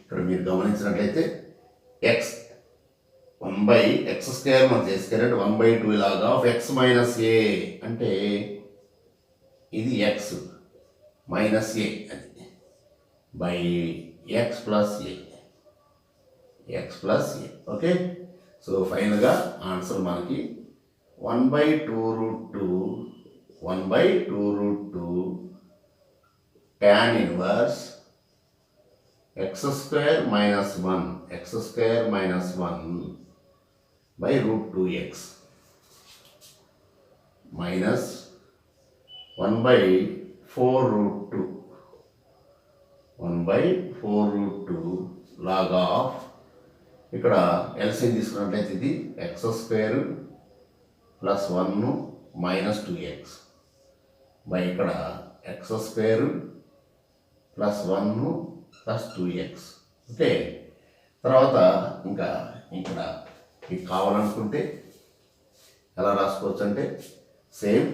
ఇక్కడ మీరు గమనించినట్లయితే ఎక్స్ 1/x² మనం చేసుకుని అంటే 1/2 లాగా ఆఫ్ ఎక్స్ మైనస్ ఏ అంటే ఇది ఎక్స్ మైనస్ ఏ అది by X plus A okay so ఫైనల్గా ఆన్సర్ మనకి 1/2√2 tan inverse x² minus 1 by √2x minus 1/4√2 log of ఇక్కడ ఎల్సిఎం తీసుకున్నట్లయితే ఇది x² plus 1 minus 2x by ఇక్కడ x² plus 1 plus 2x okay తర్వాత ఇంకా ఇక్కడ మీకు కావాలనుకుంటే ఎలా రాసుకోవచ్చు అంటే same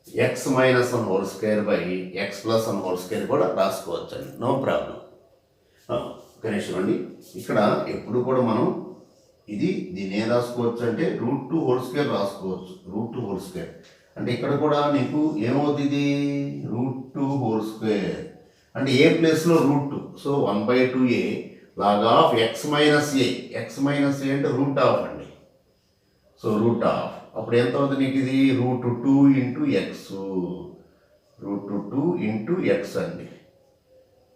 X minus 1² by X plus 1² కూడా రాసుకోవచ్చు అండి నో ప్రాబ్లం కనీసం అండి ఇక్కడ ఎప్పుడు కూడా మనం దీన్ని ఏం రాసుకోవచ్చు అంటే √2² రాసుకోవచ్చు √2² అంటే ఇక్కడ కూడా నీకు ఏమవుతుంది √2² అంటే ఏ ప్లేస్లో √2 so 1/2a log of x minus a అంటే రూట్ ఆఫ్ అండి సో రూట్ ఆఫ్ అప్పుడు ఎంత అవుతుంది నీకు ఇది √2 ఇంటూ ఎక్స్ √2 ఇంటూ ఎక్స్ అండి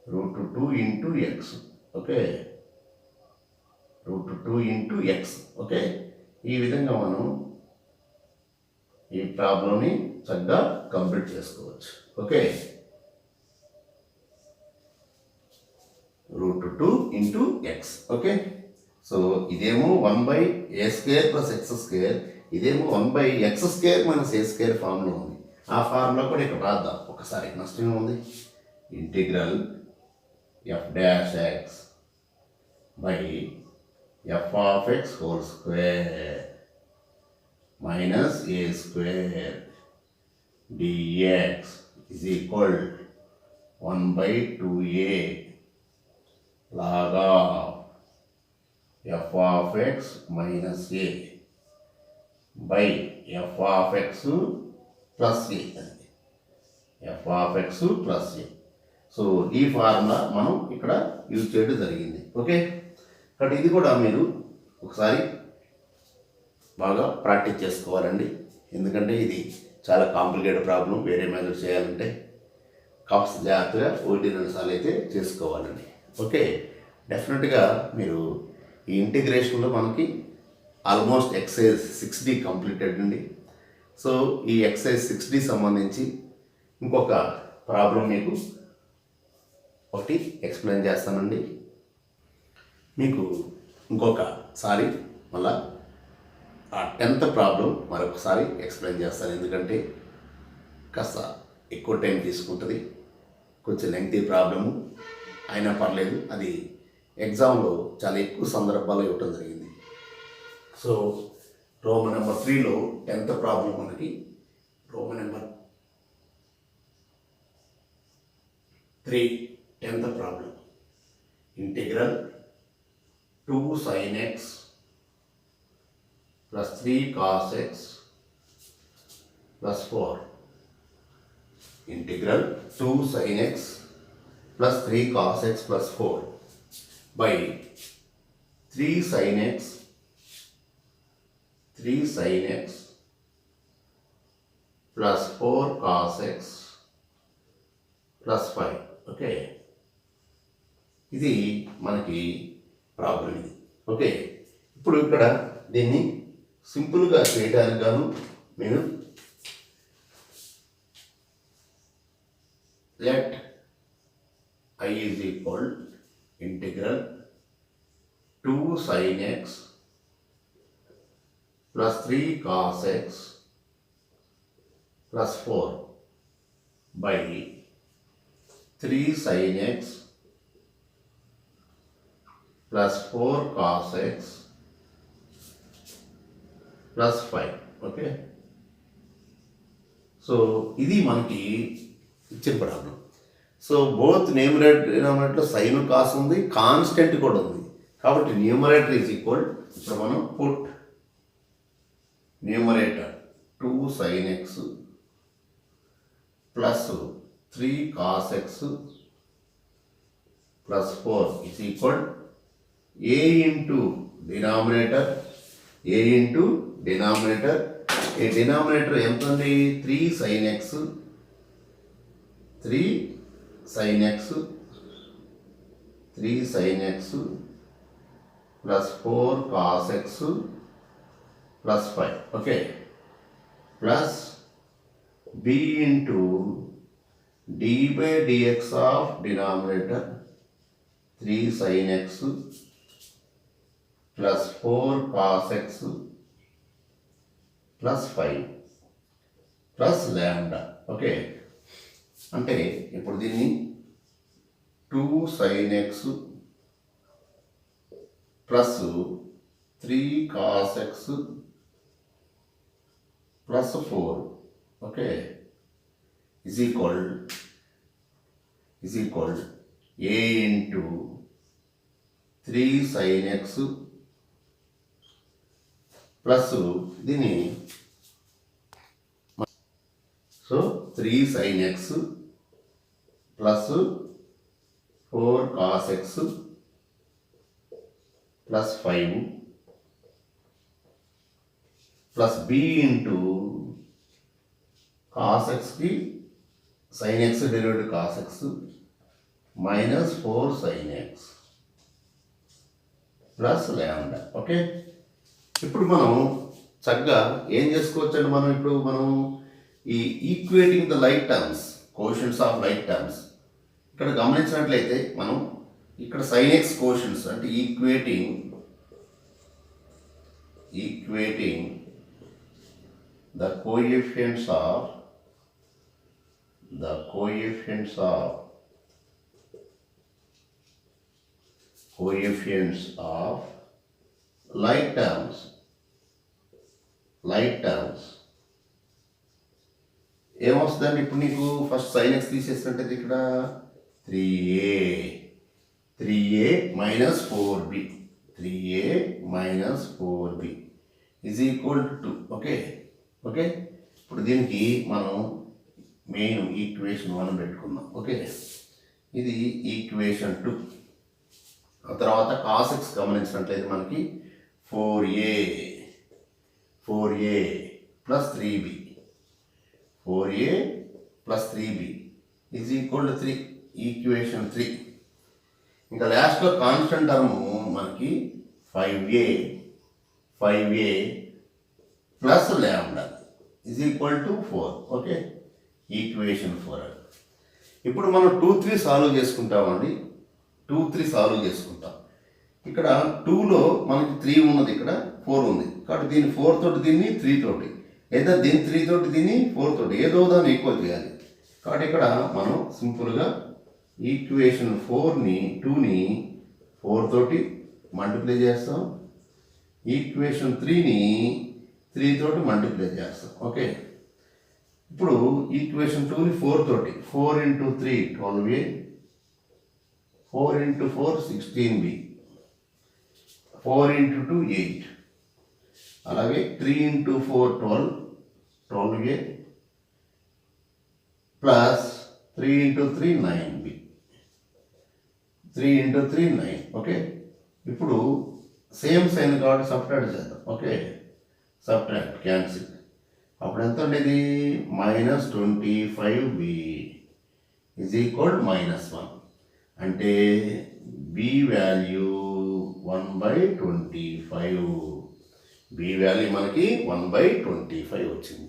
√2 into X okay √2 into X okay ఈ విధంగా మనం ఈ ప్రాబ్లంని చక్కగా కంప్లీట్ చేసుకోవచ్చు okay √2 into X okay so ఇదేమో 1/a² ప్లస్ x² ఇదేమో 1/x² మైనస్ a² ఫార్ములా ఉంది ఆ ఫార్ములా కూడా ఇక్కడ రాద్దాం ఒకసారి నష్టం ఉంది integral f' by F of X whole square minus a² dx is equal 1/2a log of f of x minus a by f of x plus a f of x plus a so ఈ formula మనం ఇక్కడ use చేయడం జరిగింది okay కాబట్టి ఇది కూడా మీరు ఒకసారి బాగా ప్రాక్టీస్ చేసుకోవాలండి ఎందుకంటే ఇది చాలా కాంప్లికేటెడ్ ప్రాబ్లం వేరే మెథడ్ చేయాలంటే కాస్త జాగ్రత్తగా 1-2 సార్లు అయితే చేసుకోవాలండి ఓకే డెఫినెట్గా మీరు ఈ ఇంటిగ్రేషన్లో మనకి ఆల్మోస్ట్ ఎక్సైజ్ 6D కంప్లీటెడ్ అండి సో ఈ ఎక్సైజ్ 6D సంబంధించి ఇంకొక ప్రాబ్లం మీకు ఒకటి ఎక్స్ప్లెయిన్ చేస్తానండి మీకు ఇంకొకసారి మళ్ళా ఆ 10th ప్రాబ్లం మరొకసారి ఎక్స్ప్లెయిన్ చేస్తాను ఎందుకంటే కాస్త ఎక్కువ టైం తీసుకుంటుంది కొంచెం లెంగ్తీ ప్రాబ్లము అయినా పర్లేదు అది ఎగ్జామ్లో చాలా ఎక్కువ సందర్భాలు ఇవ్వటం జరిగింది సో రోమన్ నెంబర్ 3లో 10th ప్రాబ్లం మనకి Roman number 10th problem. Integral 2 sin x plus 3 cos x plus 4. Integral 2 sin x plus 3 cos x plus 4 by 3 sin x plus 4 cos x plus 5. Okay, ఇది మనకి problem ఇది. Okay, ఇప్పుడు ఇక్కడ దీన్ని సింపుల్గా చేయడానికి గాను నేను let I is equal integral 2 sin x plus 3 cos x plus 4 by 3 sin x plus 4 cos x plus 5. Okay, so ఇది మనకి ఇచ్చిన ప్రాబ్లం. సో బోత్ న్యూమరేటర్ డినామినేటర్లో సైన్ కాస్ ఉంది, కాన్స్టెంట్ కూడా ఉంది. కాబట్టి న్యూమరేటర్ ఈజ్ ఈక్వల్, ఇప్పుడు మనం put numerator 2 sin x plus 3 cos x plus 4 is equal a into denominator, a into denominator. ఈ డినామినేటర్ ఎంత ఉంది? 3 sin x plus 4 cos x plus 5. Okay, plus b into d by dx of denominator 3 sin x plus 4 cos x plus 5 plus lambda. Okay, అంటే ఇప్పుడు దీన్ని 2 sin x plus 3 cos x plus 4. Okay, is equal a into 3 sin x plus దీన్ని, so 3 sin x plus 4 cos x plus 5 plus b into cos xకి sin x derivative cos x minus 4 sin x plus lambda. Okay, ఇప్పుడు మనం చక్కగా ఏం చేసుకోవచ్చు అంటే మనం ఈ equating the like terms, coefficients of like terms ఇక్కడ గమనించినట్లయితే మనం ఇక్కడ sin x కోషన్స్ అంటే equating the coefficients of like terms ఏమొస్తుందంటే ఇప్పుడు నీకు ఫస్ట్ sin x తీసేసినట్టు ఇక్కడ 3a minus 4b is equal to 2. Okay, ఇప్పుడు దీనికి మనం మెయిన్ ఈక్వేషన్ 1 పెట్టుకుందాం. ఓకే, ఇది ఈక్వేషన్ 2. ఆ తర్వాత cos x గమనించినట్లయితే మనకి 4a plus 3b is equal to 3, equation 3. ఇంకా లాస్ట్లో కాన్స్టెంట్ టర్మ్ మనకి 5a plus lambda is equal to 4. Okay, equation 4. ఇప్పుడు మనం 2, 3 సాల్వ్ చేసుకుంటామండి. 2, 3 సాల్వ్ చేసుకుంటాం. ఇక్కడ 2లో మనకి 3 ఉన్నది, ఇక్కడ 4 ఉంది. కాబట్టి దీన్ని 4 తోటి, దీన్ని 3 తోటి, లేదా దీన్ని 3 తోటి, దీన్ని 4 తోటి, ఏదో దాన్ని ఈక్వల్ చేయాలి. కాబట్టి ఇక్కడ మనం సింపుల్గా ఈక్వేషన్ 2ని 4 తోటి మల్టిప్లై చేస్తాం, ఈక్వేషన్ 3ని 3 తోటి మల్టిప్లై చేస్తాం. ఓకే, ఇప్పుడు ఈక్వేషన్ 2ని 4 తోటి, 4 × 3 12a 4 into 4 16b, 4 into 2 8, అలాగే 3 into 4 12, 12a plus 3 into 3 9b, 3 into 3 9. Okay, ఇప్పుడు సేమ్ సైన్ కాబట్టి సబ్ట్రాక్ట్ చేద్దాం. Okay, subtract cancel. అప్పుడు ఎంత ఉండేది? -25b is equal -1. అంటే బి వాల్యూ 1/25. బి వాల్యూ మనకి 1/25 వచ్చింది.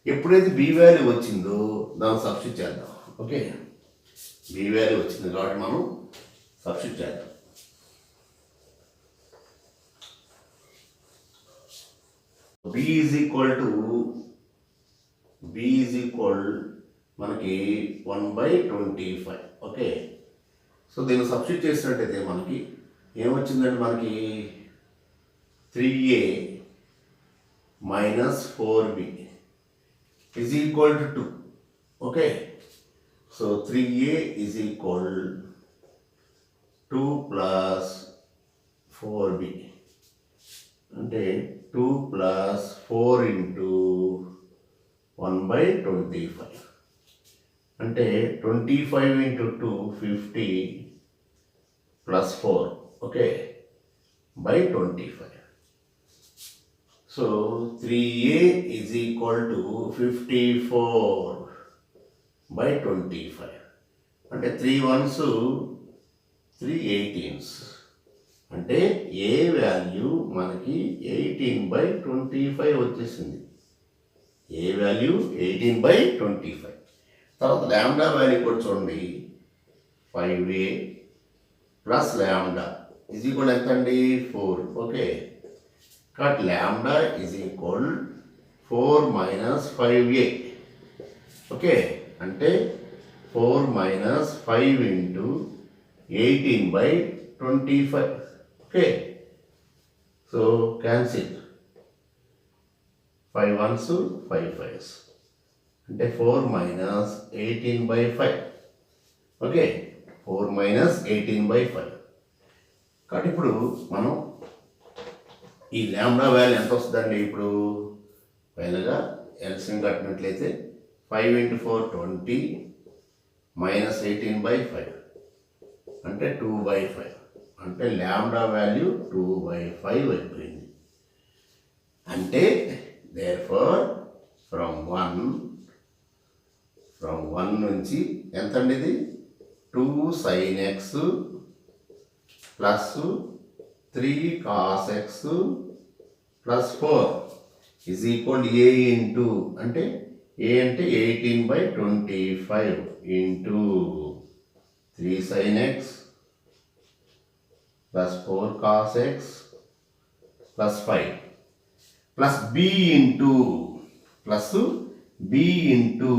ఎప్పుడైతే బి వాల్యూ వచ్చిందో దాన్ని సబ్స్టిట్యూట్ చేద్దాం. ఓకే, బి వాల్యూ వచ్చింది కాబట్టి మనం సబ్స్టిట్యూట్ చేద్దాం. b ఈజ్ ఈక్వల్ మనకి 1/25. ఓకే, సో దీన్ని సబ్స్టిట్యూట్ చేసినట్టయితే మనకి ఏమొచ్చిందంటే మనకి 3a - 4b is equal to 2. Okay, so 3a is equal 2 plus 4b అంటే 2 ప్లస్ 4 ఇంటూ 1/25 అంటే 25 into 2 50 plus 4. Okay, by 25. So 3a is equal to 54/25 అంటే 3 1s 3 18s అంటే ఏ value మనకి 18/25 వచ్చేసింది. ఏ వాల్యూ 18/25. తర్వాత ల్యాండా వాల్యూ కూడా చూడండి, 5a plus lambda is equal ఎంత అండి? 4. ఓకే, కాబట్టి ల్యాండా ఈజ్ ఈక్వల్ 4 - 5a. ఓకే, అంటే 4 - 5 into 18/25. Okay, so cancel. 5 1s 5 5s అంటే 4 - 18/5. ఓకే, 4 - 18/5. కాబట్టి ఇప్పుడు మనం ఈ ల్యాండా వాల్యూ ఎంత వస్తుందండి? ఇప్పుడు ఫైనల్గా ఎల్సిఎం కట్టినట్లయితే 5 into 4 20 - 18/5 అంటే 2/5 అంటే ల్యాండా వాల్యూ 2/5 అయిపోయింది. అంటే దేర్ఫోర్ ఫ్రమ్ 1 నుంచి ఎంత అండి ఇది? 2 sin x plus 3 cos x plus 4 is equal a into అంటే a అంటే 18/25 into 3 sin x plus 4 cos x plus 5 plus b into plus b into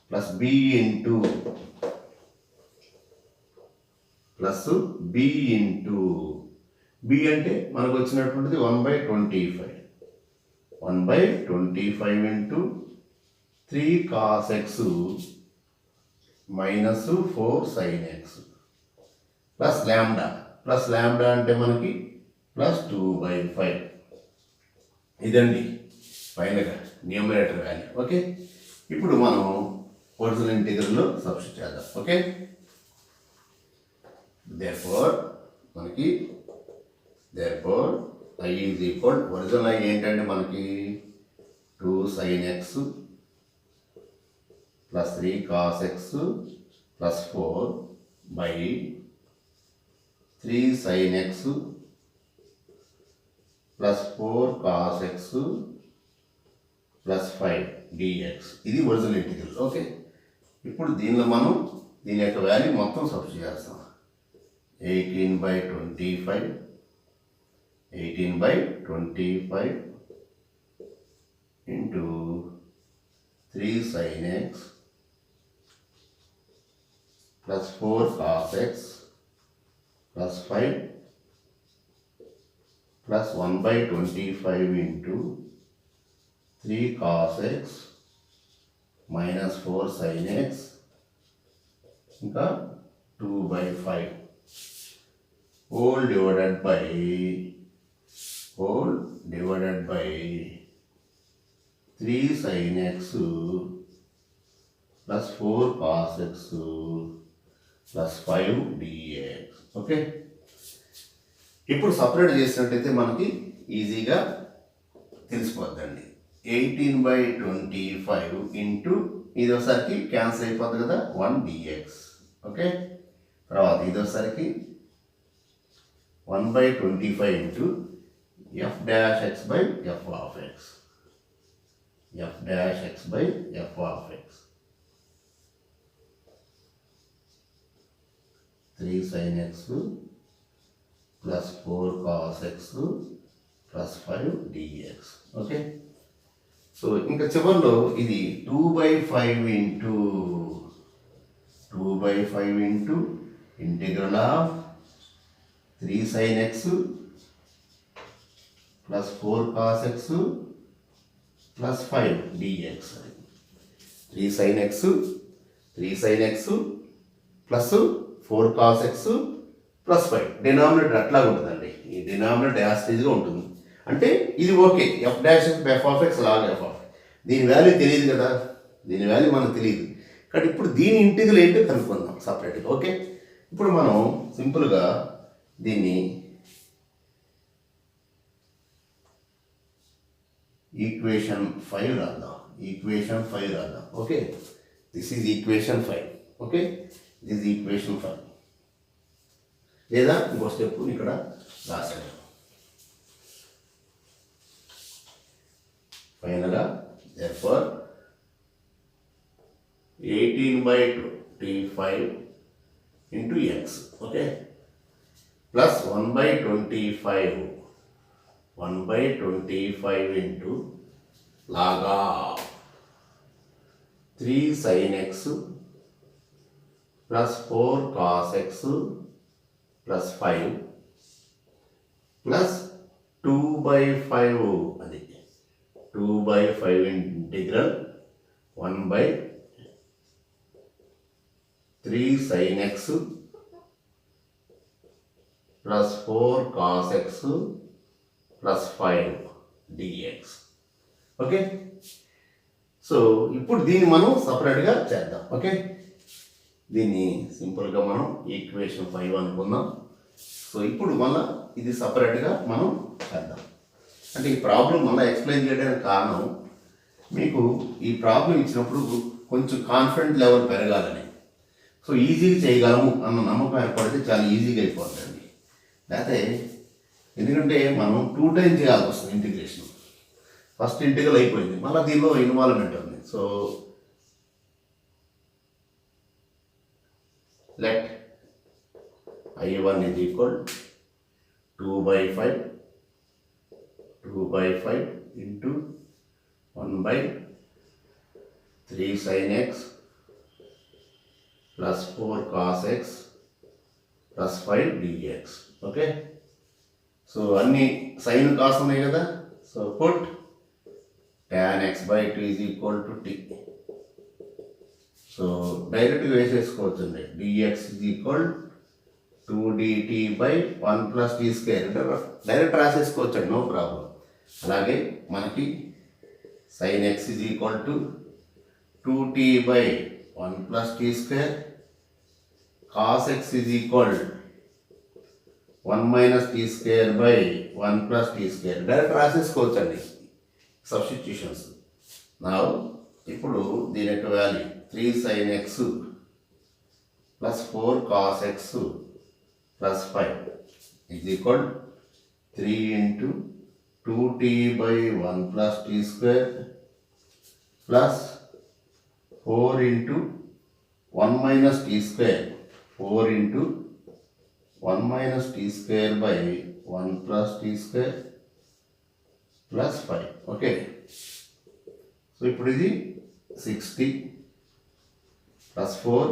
plus b into plus b into b అంటే మనకు వచ్చినటువంటిది 1/25. 1/25 into 3 cos x minus 4 sin x plus lambda అంటే మనకి plus 2/5. ఇదండి ఫైనల్గా numerator value. Okay, ఇప్పుడు మనం original ఇంటిగ్రల్లో substitute చేద్దాం. Okay, therefore మనకి I is equal original I ఏంటంటే మనకి 2 sin x plus 3 cos x plus 4 by 3 sin x plus 4 cos x plus 5 dx. ఇది ఒరిజినల్ ఇంటిగ్రల్. ఓకే, ఇప్పుడు దీనిలో మనం దీని యొక్క వాల్యూ మొత్తం సబ్స్టిట్యూట్ చేస్తాం. 18/25 into 3 sin x plus 4 cos x plus 5 plus 1/25 into 3 cos x minus 4 sin x ఇంకా 2/5 whole divided by 3 sin x plus 4 cos x plus 5 dx. Okay, ఇప్పుడు సపరేట్ చేసినట్టయితే మనకి ఈజీగా తెలిసిపోద్దండి. 18/25 ఇంటూ ఇది ఒకసారికి క్యాన్సిల్ అయిపోద్ది కదా, 1 dx. ఓకే, తర్వాత ఇది ఒకసారికి 1/25 into f dash x by f of x. f dash x by f of x. 3 sin x plus 4 cos x plus 5 dx. Okay, so ఇంకా చివరిలో ఇది 2/5 into integral of 3 sin x plus 4 cos x plus 5 dx. 3 sin x plus 4 cos x plus 5. Denominator అట్లా ఉంటుందండి, ఈ denominator యాస్టేజ్గా ఉంటుంది. అంటే ఇది okay, f dash f of x log f of. దీని వాల్యూ తెలియదు కదా, దీని వాల్యూ మనకు తెలియదు. కాబట్టి ఇప్పుడు దీని ఇంటిగ్రల్ ఏంటో కనుక్కుందాం సపరేట్గా. ఓకే, ఇప్పుడు మనం సింపుల్గా దీన్ని ఈక్వేషన్ 5 రాద్దాం. Okay, this is equation 5. Okay, this is equation 5. లేదా ఇంకో స్టెప్ ఇక్కడ రాసాడు. ఫైనల్గా therefore 18/25 into x. Okay, plus 1/25 into log of 3 sin x plus 4 cos x plus 5 plus 2/5 అది 2/5 integral 1/3 sin x plus 4 cos x plus 5 dx. Okay, so ఇప్పుడు దీన్ని మనం సపరేట్గా చేద్దాం. ఓకే, దీన్ని సింపుల్గా మనం ఈక్వేషన్ 5 అనుకుందాం. సో ఇప్పుడు మళ్ళీ ఇది సపరేట్గా మనం చేద్దాం. అంటే ఈ ప్రాబ్లం మళ్ళీ ఎక్స్ప్లెయిన్ చేయడానికి కారణం, మీకు ఈ ప్రాబ్లం ఇచ్చినప్పుడు కొంచెం కాన్ఫిడెంట్ లెవెల్ పెరగాలని. సో ఈజీగా చేయగలము అన్న నమ్మకం ఏర్పడితే చాలా ఈజీగా అయిపోతుందండి. లేకపోతే ఎందుకంటే మనం 2 టైమ్స్ చేయాల్సి వస్తుంది ఇంటిగ్రేషన్. ఫస్ట్ ఇంటిగ్రల్ అయిపోయింది, మళ్ళీ దీనిలో ఇన్వాల్వ్మెంట్ ఉంది. So let I1 is equal 2/5 into 1/3 sin x plus 4 cos x plus 5 dx. Okay, so అన్ని సైన్ కాస్ ఉన్నాయి కదా. So put tan x/2 is equal to t. So డైరెక్ట్గా వేసేసుకోవచ్చండి. dx is equal 2dt by 1 plus t square. Direct రాసేసుకోవచ్చండి, no problem. అలాగే మనకి sin x is equal to 2t by 1 plus t square, cos x is equal 1 minus t square by 1 plus t square. Direct రాసేసుకోవచ్చండి substitutions. నా ఇప్పుడు దీని యొక్క value 3 sin x plus 4 cos x plus 5 is equal 3 into 2t by 1 plus t square plus 4 into 1 minus t square, 4 into 1 minus t square by 1 plus t square plus 5. Okay, so ఇప్పుడు ఇది 60 plus 4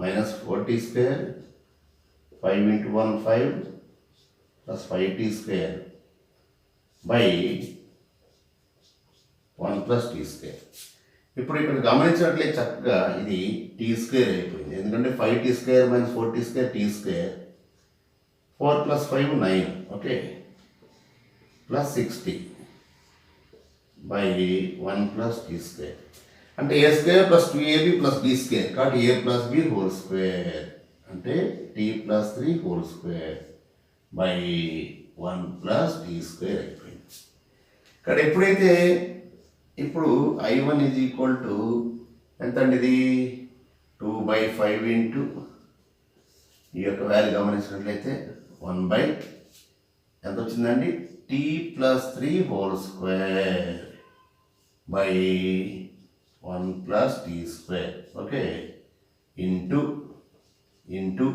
minus 4t square, 5 into 1 5 plus 5t square by 1 plus t square. ఇప్పుడు ఇక్కడ గమనించినట్లయితే చక్కగా ఇది t square అయిపోయింది. ఎందుకంటే 5t square minus 4t square t square, 4 + 5 9, okay, plus 60 by 1 + t square. అంటే a square plus 2ab plus b square, కాబట్టి a plus b whole square అంటే t + 3 whole square by 1 + t square అయిపోయింది. ఇక్కడ ఎప్పుడైతే ఇప్పుడు I1 is equal to ఎంత అండి, ఇది 2/5 ఇంటూ ఈ యొక్క వాల్యూ గమనించినట్లయితే 1 ఎంత వచ్చిందండి, t + 3 whole square by 1 + t square, okay, into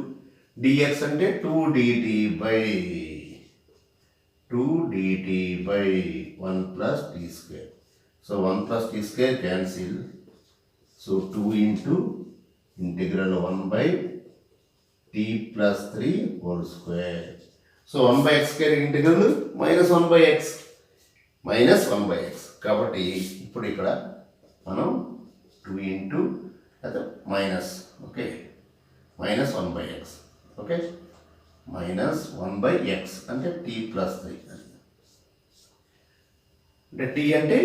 dx అంటే 2dt by 1 + t square. So 1 + t square cancel. So 2 into integral 1/t + 3 whole square. So 1/x square integral -1/x. కాబట్టి ఇప్పుడు ఇక్కడ మనం 2 ఇంటూ లేదా minus, okay, -1/x, okay, -1/x అంటే t + 3 అంటే t అంటే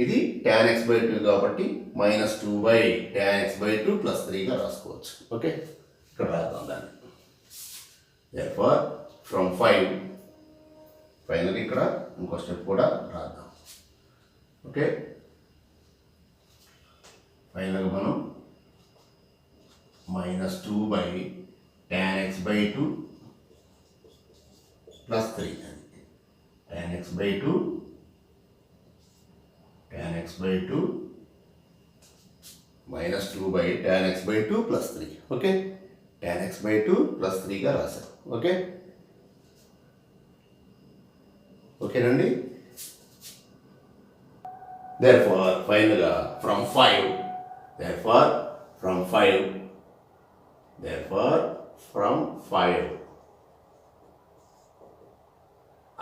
ఇది tan x/2 కాబట్టి -2/tan x/2 + 3గా రాసుకోవచ్చు, ఓకే. ఇక్కడ రాద్దాం దాన్ని. therefore from 5 ఫైనల్ ఇక్కడ ఇంకో స్టెప్ కూడా రాద్దాం, ఓకే. ఫైనల్గా మనం -2/tan x/2 + 3 tan x/2 -2/tan x/2 + 3, okay, tan x/2 + 3గా రాశారు, ఓకే, ఓకేనండి. therefore ఫైనల్గా from 5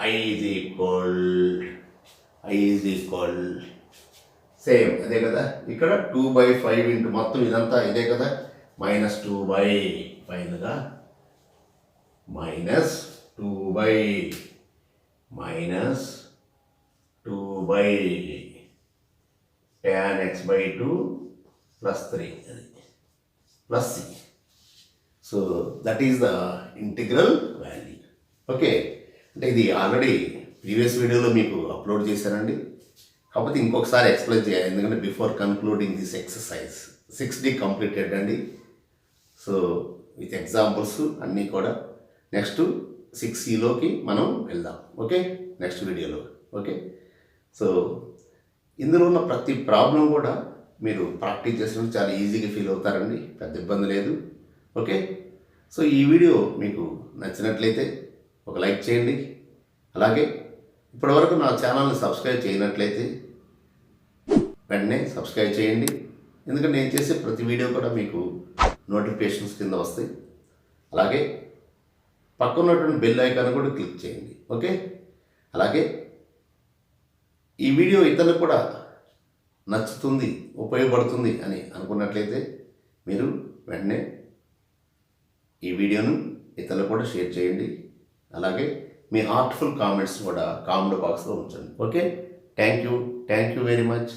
I is equal same అదే కదా, ఇక్కడ 2/5 ఇంటూ మొత్తం ఇదంతా ఇదే కదా, -2 ఫైనల్గా -2/tan x/2 + 3 plus c. So that is the integral value, okay. అంటే ఇది ఆల్రెడీ ప్రీవియస్ వీడియోలో మీకు అప్లోడ్ చేశానండి, కాకపోతే ఇంకొకసారి ఎక్స్ప్లెయిన్ చేయాలి, ఎందుకంటే before concluding this exercise 6D completed అండి. సో విత్ ఎగ్జాంపుల్స్ అన్నీ కూడా నెక్స్ట్ 6Cలోకి మనం వెళ్దాం, ఓకే, నెక్స్ట్ వీడియోలో, ఓకే. సో ఇందులో ఉన్న ప్రతి ప్రాబ్లం కూడా మీరు ప్రాక్టీస్ చేసినప్పుడు చాలా ఈజీగా ఫీల్ అవుతారండి, పెద్ద ఇబ్బంది లేదు, ఓకే. సో ఈ వీడియో మీకు నచ్చినట్లయితే ఒక లైక్ చేయండి. అలాగే ఇప్పటివరకు నా ఛానల్ని సబ్స్క్రైబ్ చేయనట్లయితే వెంటనే సబ్స్క్రైబ్ చేయండి, ఎందుకంటే నేను చేసే ప్రతి వీడియో కూడా మీకు నోటిఫికేషన్స్ కింద వస్తాయి. అలాగే పక్కన ఉన్నటువంటి బెల్ ఐకాన్ కూడా క్లిక్ చేయండి, ఓకే. అలాగే ఈ వీడియో ఇతరులకు కూడా నచ్చుతుంది, ఉపయోగపడుతుంది అని అనుకున్నట్లయితే మీరు వెంటనే ఈ వీడియోను ఇతరులకు కూడా షేర్ చేయండి. అలాగే మీ హార్ట్ఫుల్ కామెంట్స్ కూడా కామెంట్ బాక్స్లో ఉంచండి, okay. Thank you very much.